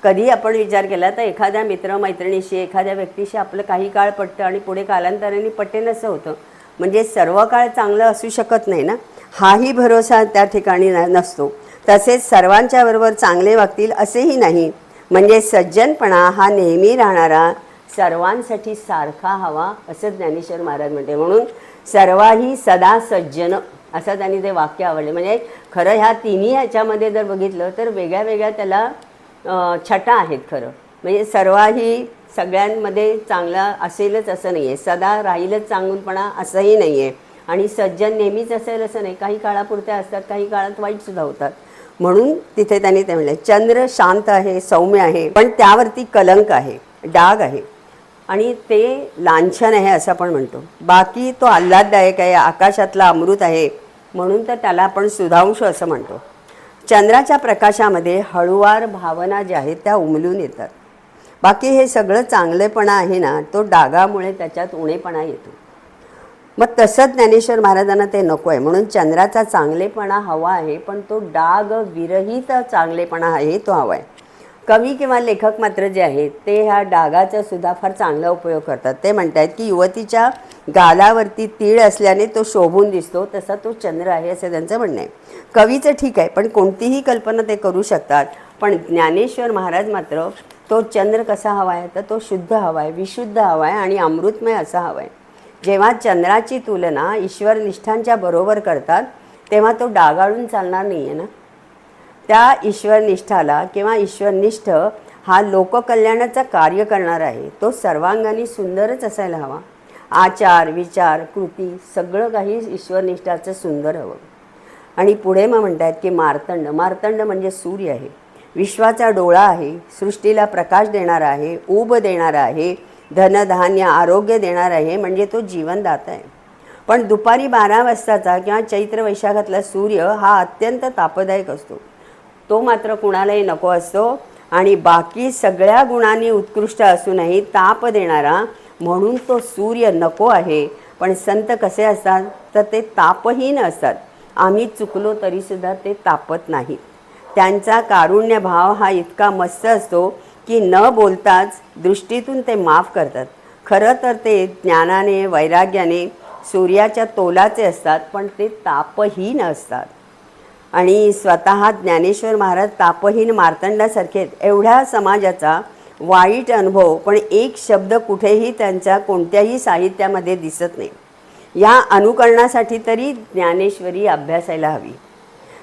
कधी आपण विचार केला तर एखाद्या मित्रमैत्रिणीशी एखाद्या व्यक्तीशी आपलं काही काळ पटतं आणि पुढे कालांतराने पटेन असं होतं. म्हणजे सर्व काळ चांगलं असू शकत नाही ना, हाही भरोसा त्या ठिकाणी नसतो. तसेच सर्वांच्या बरोबर चांगले वागतील असेही नाही. म्हणजे सज्जनपणा हा नेहमी राहणारा, सर्वांसाठी सारखा हवा असं ज्ञानेश्वर महाराज म्हणते. म्हणून सर्वाही सदा सज्जन असं त्यांनी ते वाक्य आवडले. म्हणजे खरं ह्या तिन्ही ह्याच्यामध्ये जर बघितलं तर वेगळ्या वेगळ्या त्याला छटा आहेत. खरं म्हणजे सर्वाही सगळ्यांमध्ये चांगला असेलच असं नाही आहे, सदा राहीलच चांगुलपणा असंही नाही आहे. आणि सज्जन नेहमीच असेल असं नाही, काही काळापुरत्या असतात, काही काळात वाईटसुद्धा होतात. म्हणून तिथे त्यांनी ते म्हणले चंद्र शांत आहे, सौम्य आहे, पण त्यावरती कलंक आहे, डाग आहे आणि ते लांछन आहे असं आपण म्हणतो. बाकी तो आल्हाददायक आहे, आकाशातला अमृत आहे, म्हणून तर त्याला आपण सुधांश असं म्हणतो. चंद्राच्या प्रकाशामध्ये हळूवार भावना ज्या आहेत त्या उमलून येतात. बाकी हे सगळं चांगलेपणा आहे ना, तो डागामुळे त्याच्यात उणेपणा येतो. मग तसंच ज्ञानेश्वर महाराजांना ते नको आहे. म्हणून चंद्राचा चांगलेपणा हवा आहे, पण तो डाग विरहित चांगलेपणा आहे तो हवा आहे. कवी किंवा लेखक मात्र जे आहेत ते ह्या डागाचा सुद्धा फार चांगला उपयोग करतात. ते म्हणतात की युवतीच्या गालावरती तीळ असल्याने तो शोभून दिसतो, तसा तो चंद्र आहे असं त्यांचं म्हणणं आहे. कवीचं ठीक आहे, पण कोणतीही कल्पना ते करू शकतात. पण ज्ञानेश्वर महाराज मात्र तो चंद्र कसा हवा आहे, तर तो शुद्ध हवा आहे, विशुद्ध हवा आहे आणि अमृतमय असा हवा आहे. जेव्हा चंद्राची तुलना ईश्वरनिष्ठांच्या बरोबर करतात तेव्हा तो डागाळून चालणार नाही आहे ना. त्या ईश्वरनिष्ठाला किंवा ईश्वरनिष्ठ हा लोककल्याणाचं कार्य करणार आहे, तो सर्वांगाने सुंदरच असायला हवा. आचार विचार कृती सगळं काही ईश्वरनिष्ठाचं सुंदर हवं. आणि पुढे मग म्हणतात की मार्तंड, मार्तंड म्हणजे सूर्य आहे, विश्वाचा डोळा आहे, सृष्टीला प्रकाश देणारा आहे, ऊब देणारा आहे, धनधान्य आरोग्य देणार आहे, म्हणजे तो जीवनदाता आहे. पण दुपारी 12 वाजताचा किंवा चैत्र वैशाखातला सूर्य हा अत्यंत तापदायक असतो, तो मात्र कुणालाही नको असतो. आणि बाकी सगळ्या गुणांनी उत्कृष्ट असूनही ताप देणारा, म्हणून तो सूर्य नको आहे. पण संत कसे असतात तर ते तापहीन असतात. आम्ही चुकलो तरीसुद्धा ते तापत नाहीत. त्यांचा कारुण्य भाव हा इतका मस्त असतो की न बोलताच दृष्टीतून ते माफ करतात. खरं तर ते ज्ञानाने वैराग्याने सूर्याच्या तोलाचे असतात, पण ते तापहीन असतात. आणि स्वतः ज्ञानेश्वर महाराज तापहीन मार्तंडासारखे एवढ्या समाजाचा वाईट अनुभव, पण एक शब्द कुठेही त्यांच्या कोणत्याही साहित्यामध्ये दिसत नाही. या अनुकरणासाठी तरी ज्ञानेश्वरी अभ्यासायला हवी.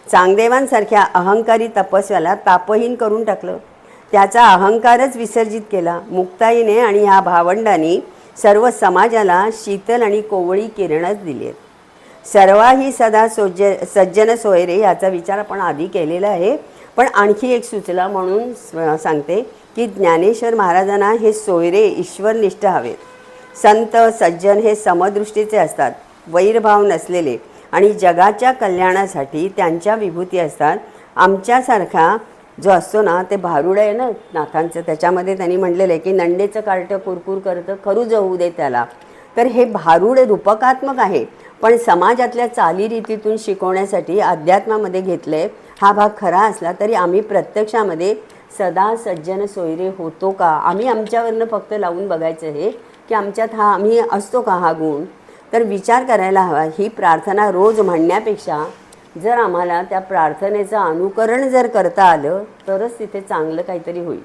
चांगदेवांसारख्या अहंकारी तपस्व्याला तापहीन करून टाकलं, त्याचा अहंकारच विसर्जित केला. मुक्ताईने आणि ह्या भावंडांनी सर्व समाजाला शीतल आणि कोवळी किरणच दिली आहेत. सर्वाही सदा सज्जन सोयरे याचा विचार आपण आधी केलेला आहे, पण आणखी एक सुचला म्हणून सांगते की ज्ञानेश्वर महाराजांना हे सोयरे ईश्वरनिष्ठ हवेत. संत सज्जन हे समदृष्टीचे असतात, वैरभाव नसलेले, आणि जगाच्या कल्याणासाठी त्यांच्या विभूती असतात. आमच्यासारखा जो असतो ना, ते भारुड आहे ना नाथांचं, त्याच्यामध्ये त्यांनी म्हटलेलं आहे की नंडेचं कार्ट कुरकुर करतं खरू जाऊ दे त्याला. तर हे भारूड रूपकात्मक आहे, पण समाजातल्या चालीरीतीतून शिकवण्यासाठी अध्यात्मामध्ये घेतले. हा भाग खरा असला तरी आम्ही प्रत्यक्षामध्ये सदा सज्जन सोयरे होतो का? आम्ही आमच्यावरनं फक्त लावून बघायचं हे की आमच्यात हा आम्ही असतो का हा गुण? तर विचार करायला हवा. ही प्रार्थना रोज म्हणण्यापेक्षा जर आम्हाला त्या प्रार्थनेचं अनुकरण जर करता आलं तरच तिथे चांगलं काहीतरी होईल.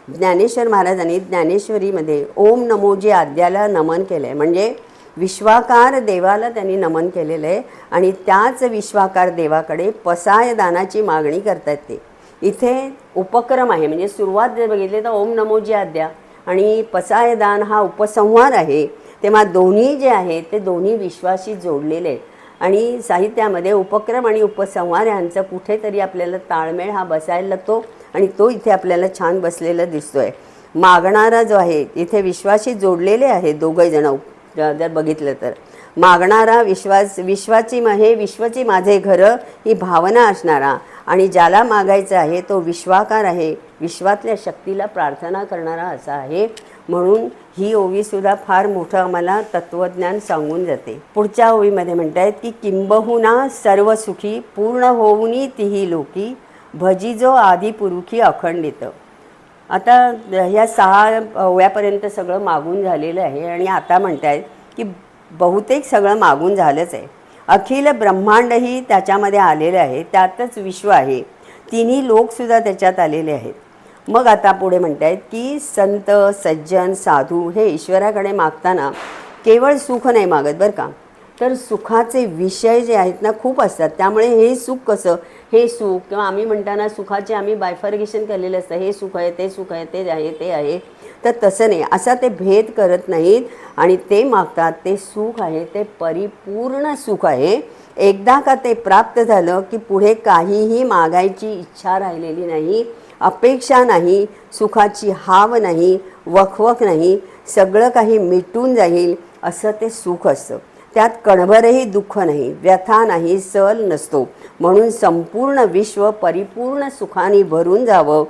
ज्ञानेश्वर महाराजांनी ज्ञानेश्वरीमध्ये ओम नमोजी आद्याला नमन केलं आहे, म्हणजे विश्वाकार देवाला त्यांनी नमन केलेलं आहे. आणि त्याच विश्वाकार देवाकडे पसाय दानाची मागणी करतात. ते इथे उपक्रम आहे, म्हणजे सुरुवात जर बघितली तर ओम नमोजी आद्या आणि पसाय दान हा उपसंहार आहे. तेव्हा दोन्ही जे आहेत ते दोन्ही विश्वाशी जोडलेले आहेत. आणि साहित्यामध्ये उपक्रम आणि उपसंहार यांचा कुठेतरी आपल्याला ताळमेळ हा बसायला लागतो, आणि तो इथे आपल्याला छान बसलेला दिसतोय. मागणारा जो आहे इथे विश्वाशी जोडलेले आहे दोघे जण. जर बघितलं तर मागणारा विश्वाची हे विश्वाची माझे घर ही भावना असणारा, आणि ज्याला मागायचं आहे तो विश्वाकार आहे, विश्वातल्या शक्तीला प्रार्थना करणारा असा आहे. म्हणून ही ओवीसुद्धा फार मोठं आम्हाला तत्त्वज्ञान सांगून जाते. पुढच्या ओवीमध्ये म्हणतायत की किंबहुना सर्व सुखी पूर्ण होऊनी तिही लोकी भजिजो आदिपुरुखी अखंडित. आता ह्या 6 ओव्यापर्यंत सगळं मागून झालेलं आहे, आणि आता म्हणतायत की बहुतेक सगळं मागून झालंच आहे. अखिल ब्रह्मांडही त्याच्यामध्ये आलेलं आहे, त्यातच विश्व आहे, तिन्ही लोकसुद्धा त्याच्यात आलेले आहेत. मग आता पुढे म्हणतायत की संत सज्जन साधू हे ईश्वराकडे मागताना केवळ सुख नाही मागत बरं का, तर सुखाचे विषय जे आहेत ना खूप असतात. त्यामुळे हे सुख कसं, हे सुख किंवा आम्ही म्हणताना सुखाचे आम्ही बायफर्गेशन केलेलं असतं, हे सुख आहे ते सुख आहे ते आहे ते आहे, तर तसं नाही. असा ते भेद करत नाहीत आणि ते मागतात ते सुख आहे ते परिपूर्ण सुख आहे. एकदा का ते प्राप्त झालं की पुढे काहीही मागायची इच्छा राहिलेली नाही, अपेक्षा नाही, सुखाची हाव नाही, वखवख नाही, सगळं काही मिटून जाईल असं ते सुख असतं. त्यात कणभरही दुःख नाही, व्यथा नाही, सल नसतो. म्हणून संपूर्ण विश्व परिपूर्ण सुखाने भरून जावं,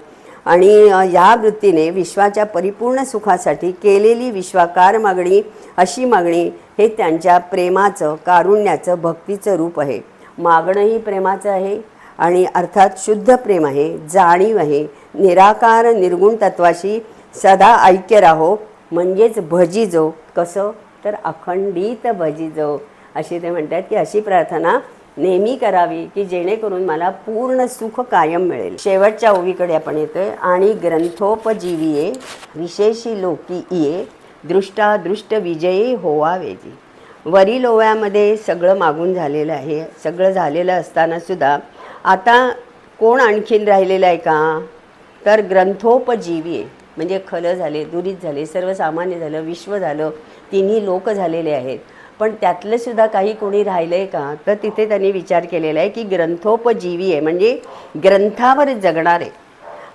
आणि या वृत्तीने विश्वाच्या परिपूर्ण सुखासाठी केलेली विश्वाकार मागणी, अशी मागणी हे त्यांच्या प्रेमाचं, कारुण्याचं, भक्तीचं रूप आहे. मागणंही प्रेमाचं आहे, आणि अर्थात शुद्ध प्रेम आहे, जाणीव आहे. निराकार निर्गुण तत्वाशी सदा ऐक्य राहो, म्हणजेच भजिजो. कसं तर अखंडित भजिजो, अशी ते म्हणतात की अशी प्रार्थना नेहमी करावी की जेणेकरून मला पूर्ण सुख कायम मिळेल. शेवटच्या ओवीकडे आपण येतोय. आणि ग्रंथोपजीविये विशेषी लोकी ये दृष्टादृष्ट विजयी होवावेजी. वरील ओव्यामध्ये सगळं मागून झालेलं आहे. सगळं झालेलं असतानासुद्धा आता कोण आणखीन राहिलेलं आहे का, तर ग्रंथोपजीवी म्हणजे खलं झाले, दुरीत झाले, सर्वसामान्य झालं, विश्व झालं, तिन्ही लोक झालेले आहेत. पण त्यातलं सुद्धा काही कोणी राहिलं आहे का, तर तिथे त्यांनी विचार केलेला आहे की ग्रंथोपजीवी आहे म्हणजे ग्रंथावर जगणारे.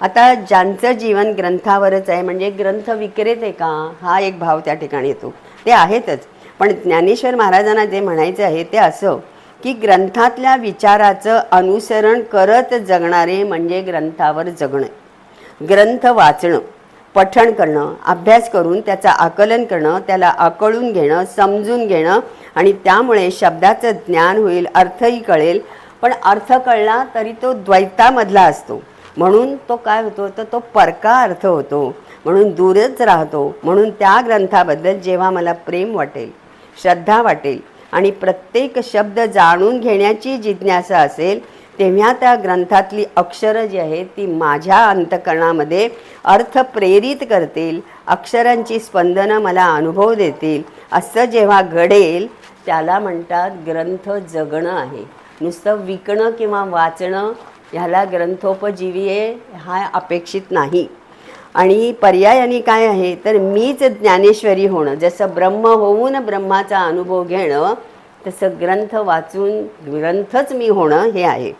आता ज्यांचं जीवन ग्रंथावरच आहे म्हणजे ग्रंथ विक्रेत आहे का, हा एक भाव त्या ठिकाणी येतो. ते आहेतच, पण ज्ञानेश्वर महाराजांना जे म्हणायचं आहे ते असं की ग्रंथातल्या विचाराचं अनुसरण करत जगणारे म्हणजे ग्रंथावर जगणं. ग्रंथ वाचणं, पठण करणं, अभ्यास करून त्याचं आकलन करणं, त्याला आकळून घेणं, समजून घेणं, आणि त्यामुळे शब्दाचं ज्ञान होईल, अर्थही कळेल. पण अर्थ कळला तरी तो द्वैतामधला असतो, म्हणून तो काय होतो तर तो परका अर्थ होतो, म्हणून दूरच राहतो. म्हणून त्या ग्रंथाबद्दल जेव्हा मला प्रेम वाटेल, श्रद्धा वाटेल आणि प्रत्येक शब्द जाणून घेण्याची जिज्ञासा असेल, तेव्हा त्या ग्रंथातली अक्षरं जी आहेत ती माझ्या अंतःकरणामध्ये अर्थ प्रेरित करतील, अक्षरांची स्पंदनं मला अनुभव देतील. असं जेव्हा घडेल त्याला म्हणतात ग्रंथ जगणं आहे. नुसतं विकणं किंवा वाचणं ह्याला ग्रंथोपजीवी आहे हा अपेक्षित नाही. आणि पर्यायाने काय आहे तर मीच ज्ञानेश्वरी होणं. जसं ब्रह्म होऊन ब्रह्माचा अनुभव घेणं तसं ग्रंथ वाचून ग्रंथच मी होणं हे आहे.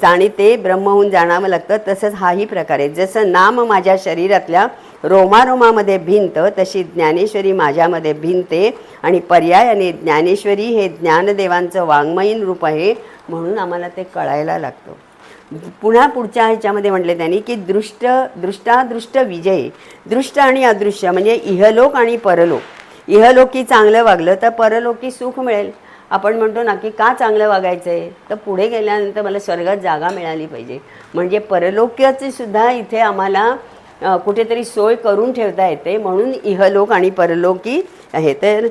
आणि ते ब्रह्म होऊन जाणावं लागतं. तसंच हाही प्रकार आहे. जसं नाम माझ्या शरीरातल्या रोमारोमामध्ये भिनतं तशी ज्ञानेश्वरी माझ्यामध्ये भिनते. आणि पर्यायाने ज्ञानेश्वरी हे ज्ञानदेवांचं वाङ्मयीन रूप आहे म्हणून आम्हाला ते कळायला लागतं. पुन्हा पुढच्या ह्याच्यामध्ये म्हटले त्यांनी की दृष्टादृष्ट विजयी. दृष्ट आणि अदृश्य म्हणजे इहलोक आणि परलोक. इहलोकी चांगलं वागलं तर परलोकी सुख मिळेल. आपण म्हणतो ना की का चांगलं वागायचं आहे तर पुढे गेल्यानंतर मला स्वर्गात जागा मिळाली पाहिजे. म्हणजे परलोक्याची सुद्धा इथे आम्हाला कुठेतरी सोय करून ठेवता येते म्हणून इहलोक आणि परलोकी आहे. तर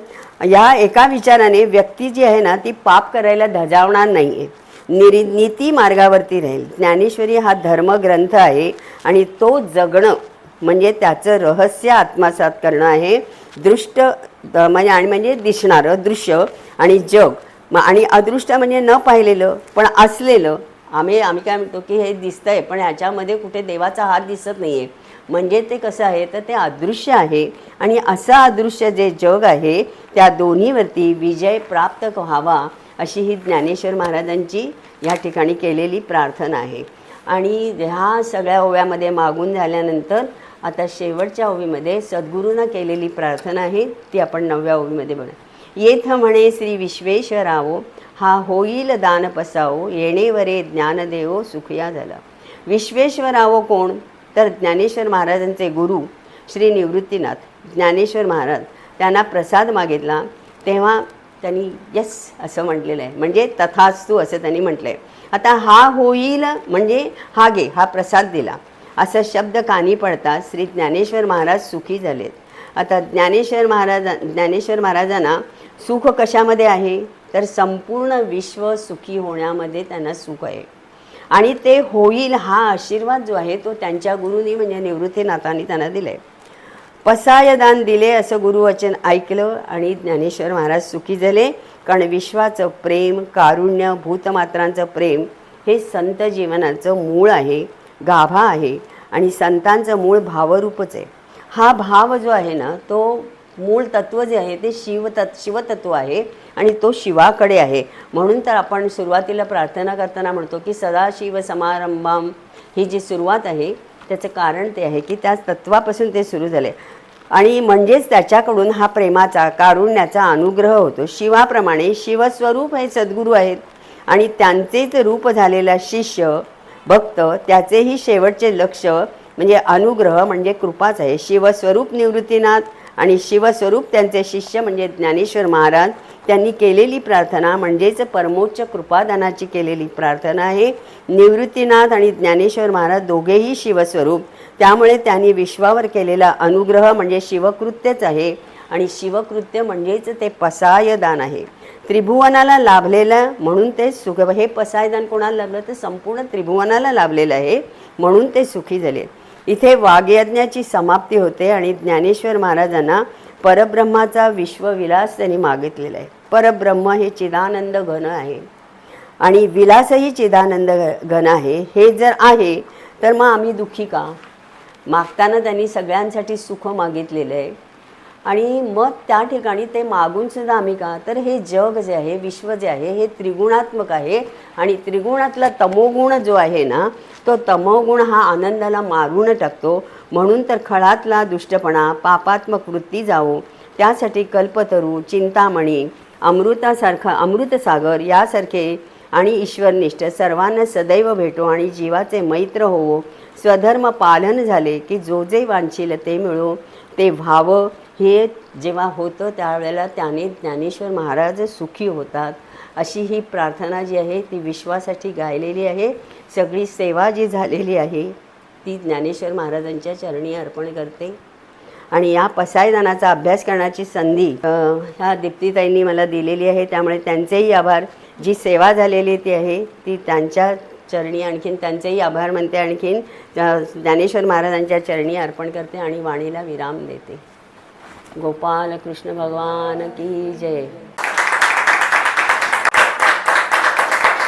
या एका विचाराने व्यक्ती जी आहे ना ती पाप करायला धजावणार नाही आहे, नीती मार्गावरती राहील. ज्ञानेश्वरी हा धर्मग्रंथ आहे आणि तो जगणं म्हणजे त्याचं रहस्य आत्मसात करणं आहे. दृष्ट म्हणजे दिसणारं दृश्य आणि जग आणि अदृष्ट म्हणजे न पाहिलेलं पण असलेलं. आम्ही काय म्हणतो की हे दिसतंय पण ह्याच्यामध्ये कुठे देवाचा हात दिसत नाही आहे. म्हणजे ते कसं आहे तर ते अदृश्य आहे. आणि असं अदृश्य जे जग आहे त्या दोन्हीवरती विजय प्राप्त व्हावा अशी ही ज्ञानेश्वर महाराजांची या ठिकाणी केलेली प्रार्थना आहे. आणि ह्या सगळ्या ओव्यामध्ये मागून झाल्यानंतर आता शेवटच्या ओवीमध्ये सद्गुरूंना केलेली प्रार्थना आहे ती आपण 9व्या ओवीमध्ये बघा. येथ म्हणे श्री विश्वेश्वरावो हा होईल दान पसावो, येणेवरे ज्ञानदेवो सुखया झाला. विश्वेश्वरावो कोण तर ज्ञानेश्वर महाराजांचे गुरु श्री निवृत्तीनाथ ज्ञानेश्वर महाराज. त्यांना प्रसाद मागितला तेव्हा त्यांनी यस असं म्हटलेलं आहे. म्हणजे तथास्तु असं त्यांनी म्हटलं आहे. आता हा होईल म्हणजे हा घे हा प्रसाद दिला असं शब्द कानी पडतात श्री ज्ञानेश्वर महाराज सुखी झालेत. आता ज्ञानेश्वर महाराजांना सुख कशामध्ये आहे तर संपूर्ण विश्व सुखी होण्यामध्ये त्यांना सुख आहे. आणि ते होईल हा आशीर्वाद जो आहे तो त्यांच्या गुरुनी म्हणजे निवृत्तीनाथांनी त्यांना दिला आहे. पसायदान दिले असं गुरुवचन ऐकलं आणि ज्ञानेश्वर महाराज सुखी झाले. कारण विश्वाचं प्रेम, कारुण्य, भूतमात्रांचं प्रेम हे संत जीवनाचं मूळ आहे, गाभा आहे. आणि संतांचं मूळ भावरूपच आहे. हा भाव जो आहे ना तो मूळ तत्व जे आहे ते शिवतत्व आहे आणि तो शिवाकडे आहे. म्हणून तर आपण सुरुवातीला प्रार्थना करताना म्हणतो की सदाशिव समारंभाम ही जी सुरुवात आहे त्याचं कारण ते आहे की त्या तत्वापासून ते सुरू झाले. आणि म्हणजेच त्याच्याकडून हा प्रेमाचा कारुण्याचा अनुग्रह होतो. शिवाप्रमाणे शिवस्वरूप हे सद्गुरू आहेत आणि त्यांचेच रूप झालेला शिष्य भक्त त्याचेही शेवटचे लक्ष म्हणजे अनुग्रह म्हणजे कृपाच आहे. शिवस्वरूप निवृत्तीनाथ आणि शिवस्वरूप त्यांचे शिष्य म्हणजे ज्ञानेश्वर महाराज त्यांनी केलेली प्रार्थना म्हणजेच परमोच्च कृपादानाची केलेली प्रार्थना आहे. निवृत्तीनाथ आणि ज्ञानेश्वर महाराज दोघेही शिवस्वरूप त्यामुळे त्यांनी विश्वावर केलेला अनुग्रह म्हणजे शिवकृत्यच आहे. आणि शिवकृत्य म्हणजेच ते पसायदान आहे. त्रिभुवनाला लाभलेलं म्हणून ते सुख. हे पसायदान कोणाला लाभलं तर संपूर्ण त्रिभुवनाला लाभलेलं आहे म्हणून ते सुखी झाले. इथे वाग्यज्ञाची समाप्ती होते आणि ज्ञानेश्वर महाराजांना परब्रह्माचा विश्वविलास त्यांनी मागितलेला आहे. परब्रह्म हे चिदानंद घन आहे आणि विलासही चिदानंद घन आहे. हे जर आहे तर मग आम्ही दुःखी का. मागताना त्यांनी सगळ्यांसाठी सुख मागितलेलं आहे आणि मग त्या ठिकाणी ते मागूनसुद्धा आम्ही का तर हे जग जे आहे विश्व जे आहे हे त्रिगुणात्मक आहे आणि त्रिगुणातला तमोगुण जो आहे ना तो तमोगुण हा आनंदाला मारून टाकतो. म्हणून तर खळातला दुष्टपणा पापात्मक वृत्ती जावो त्यासाठी कल्पतरू, चिंतामणी, अमृतसागर यासारखे आणि ईश्वरनिष्ठ सर्वांना सदैव भेटो आणि जीवाचे मैत्र होवो. स्वधर्म पालन झाले की जो जे वांछील ते मिळो ते व्हावं. हे जेव्हा होतं त्यावेळेला त्याने ज्ञानेश्वर महाराज सुखी होतात. अशी ही प्रार्थना जी आहे ती विश्वासाठी गायलेली आहे. सगळी सेवा जी झालेली आहे ती ज्ञानेश्वर महाराजांच्या चरणी अर्पण करते. आणि या पसायदानाचा अभ्यास करण्याची संधी ह्या दीप्तीताईंनी मला दिलेली आहे त्यामुळे त्यांचेही आभार. जी सेवा झालेली ती आहे ती त्यांच्या चरणी आणखीन त्यांचेही आभार मानते, आणखीन ज्ञानेश्वर महाराजांच्या चरणी अर्पण करते आणि वाणीला विराम देते. गोपाल कृष्ण भगवान की जय.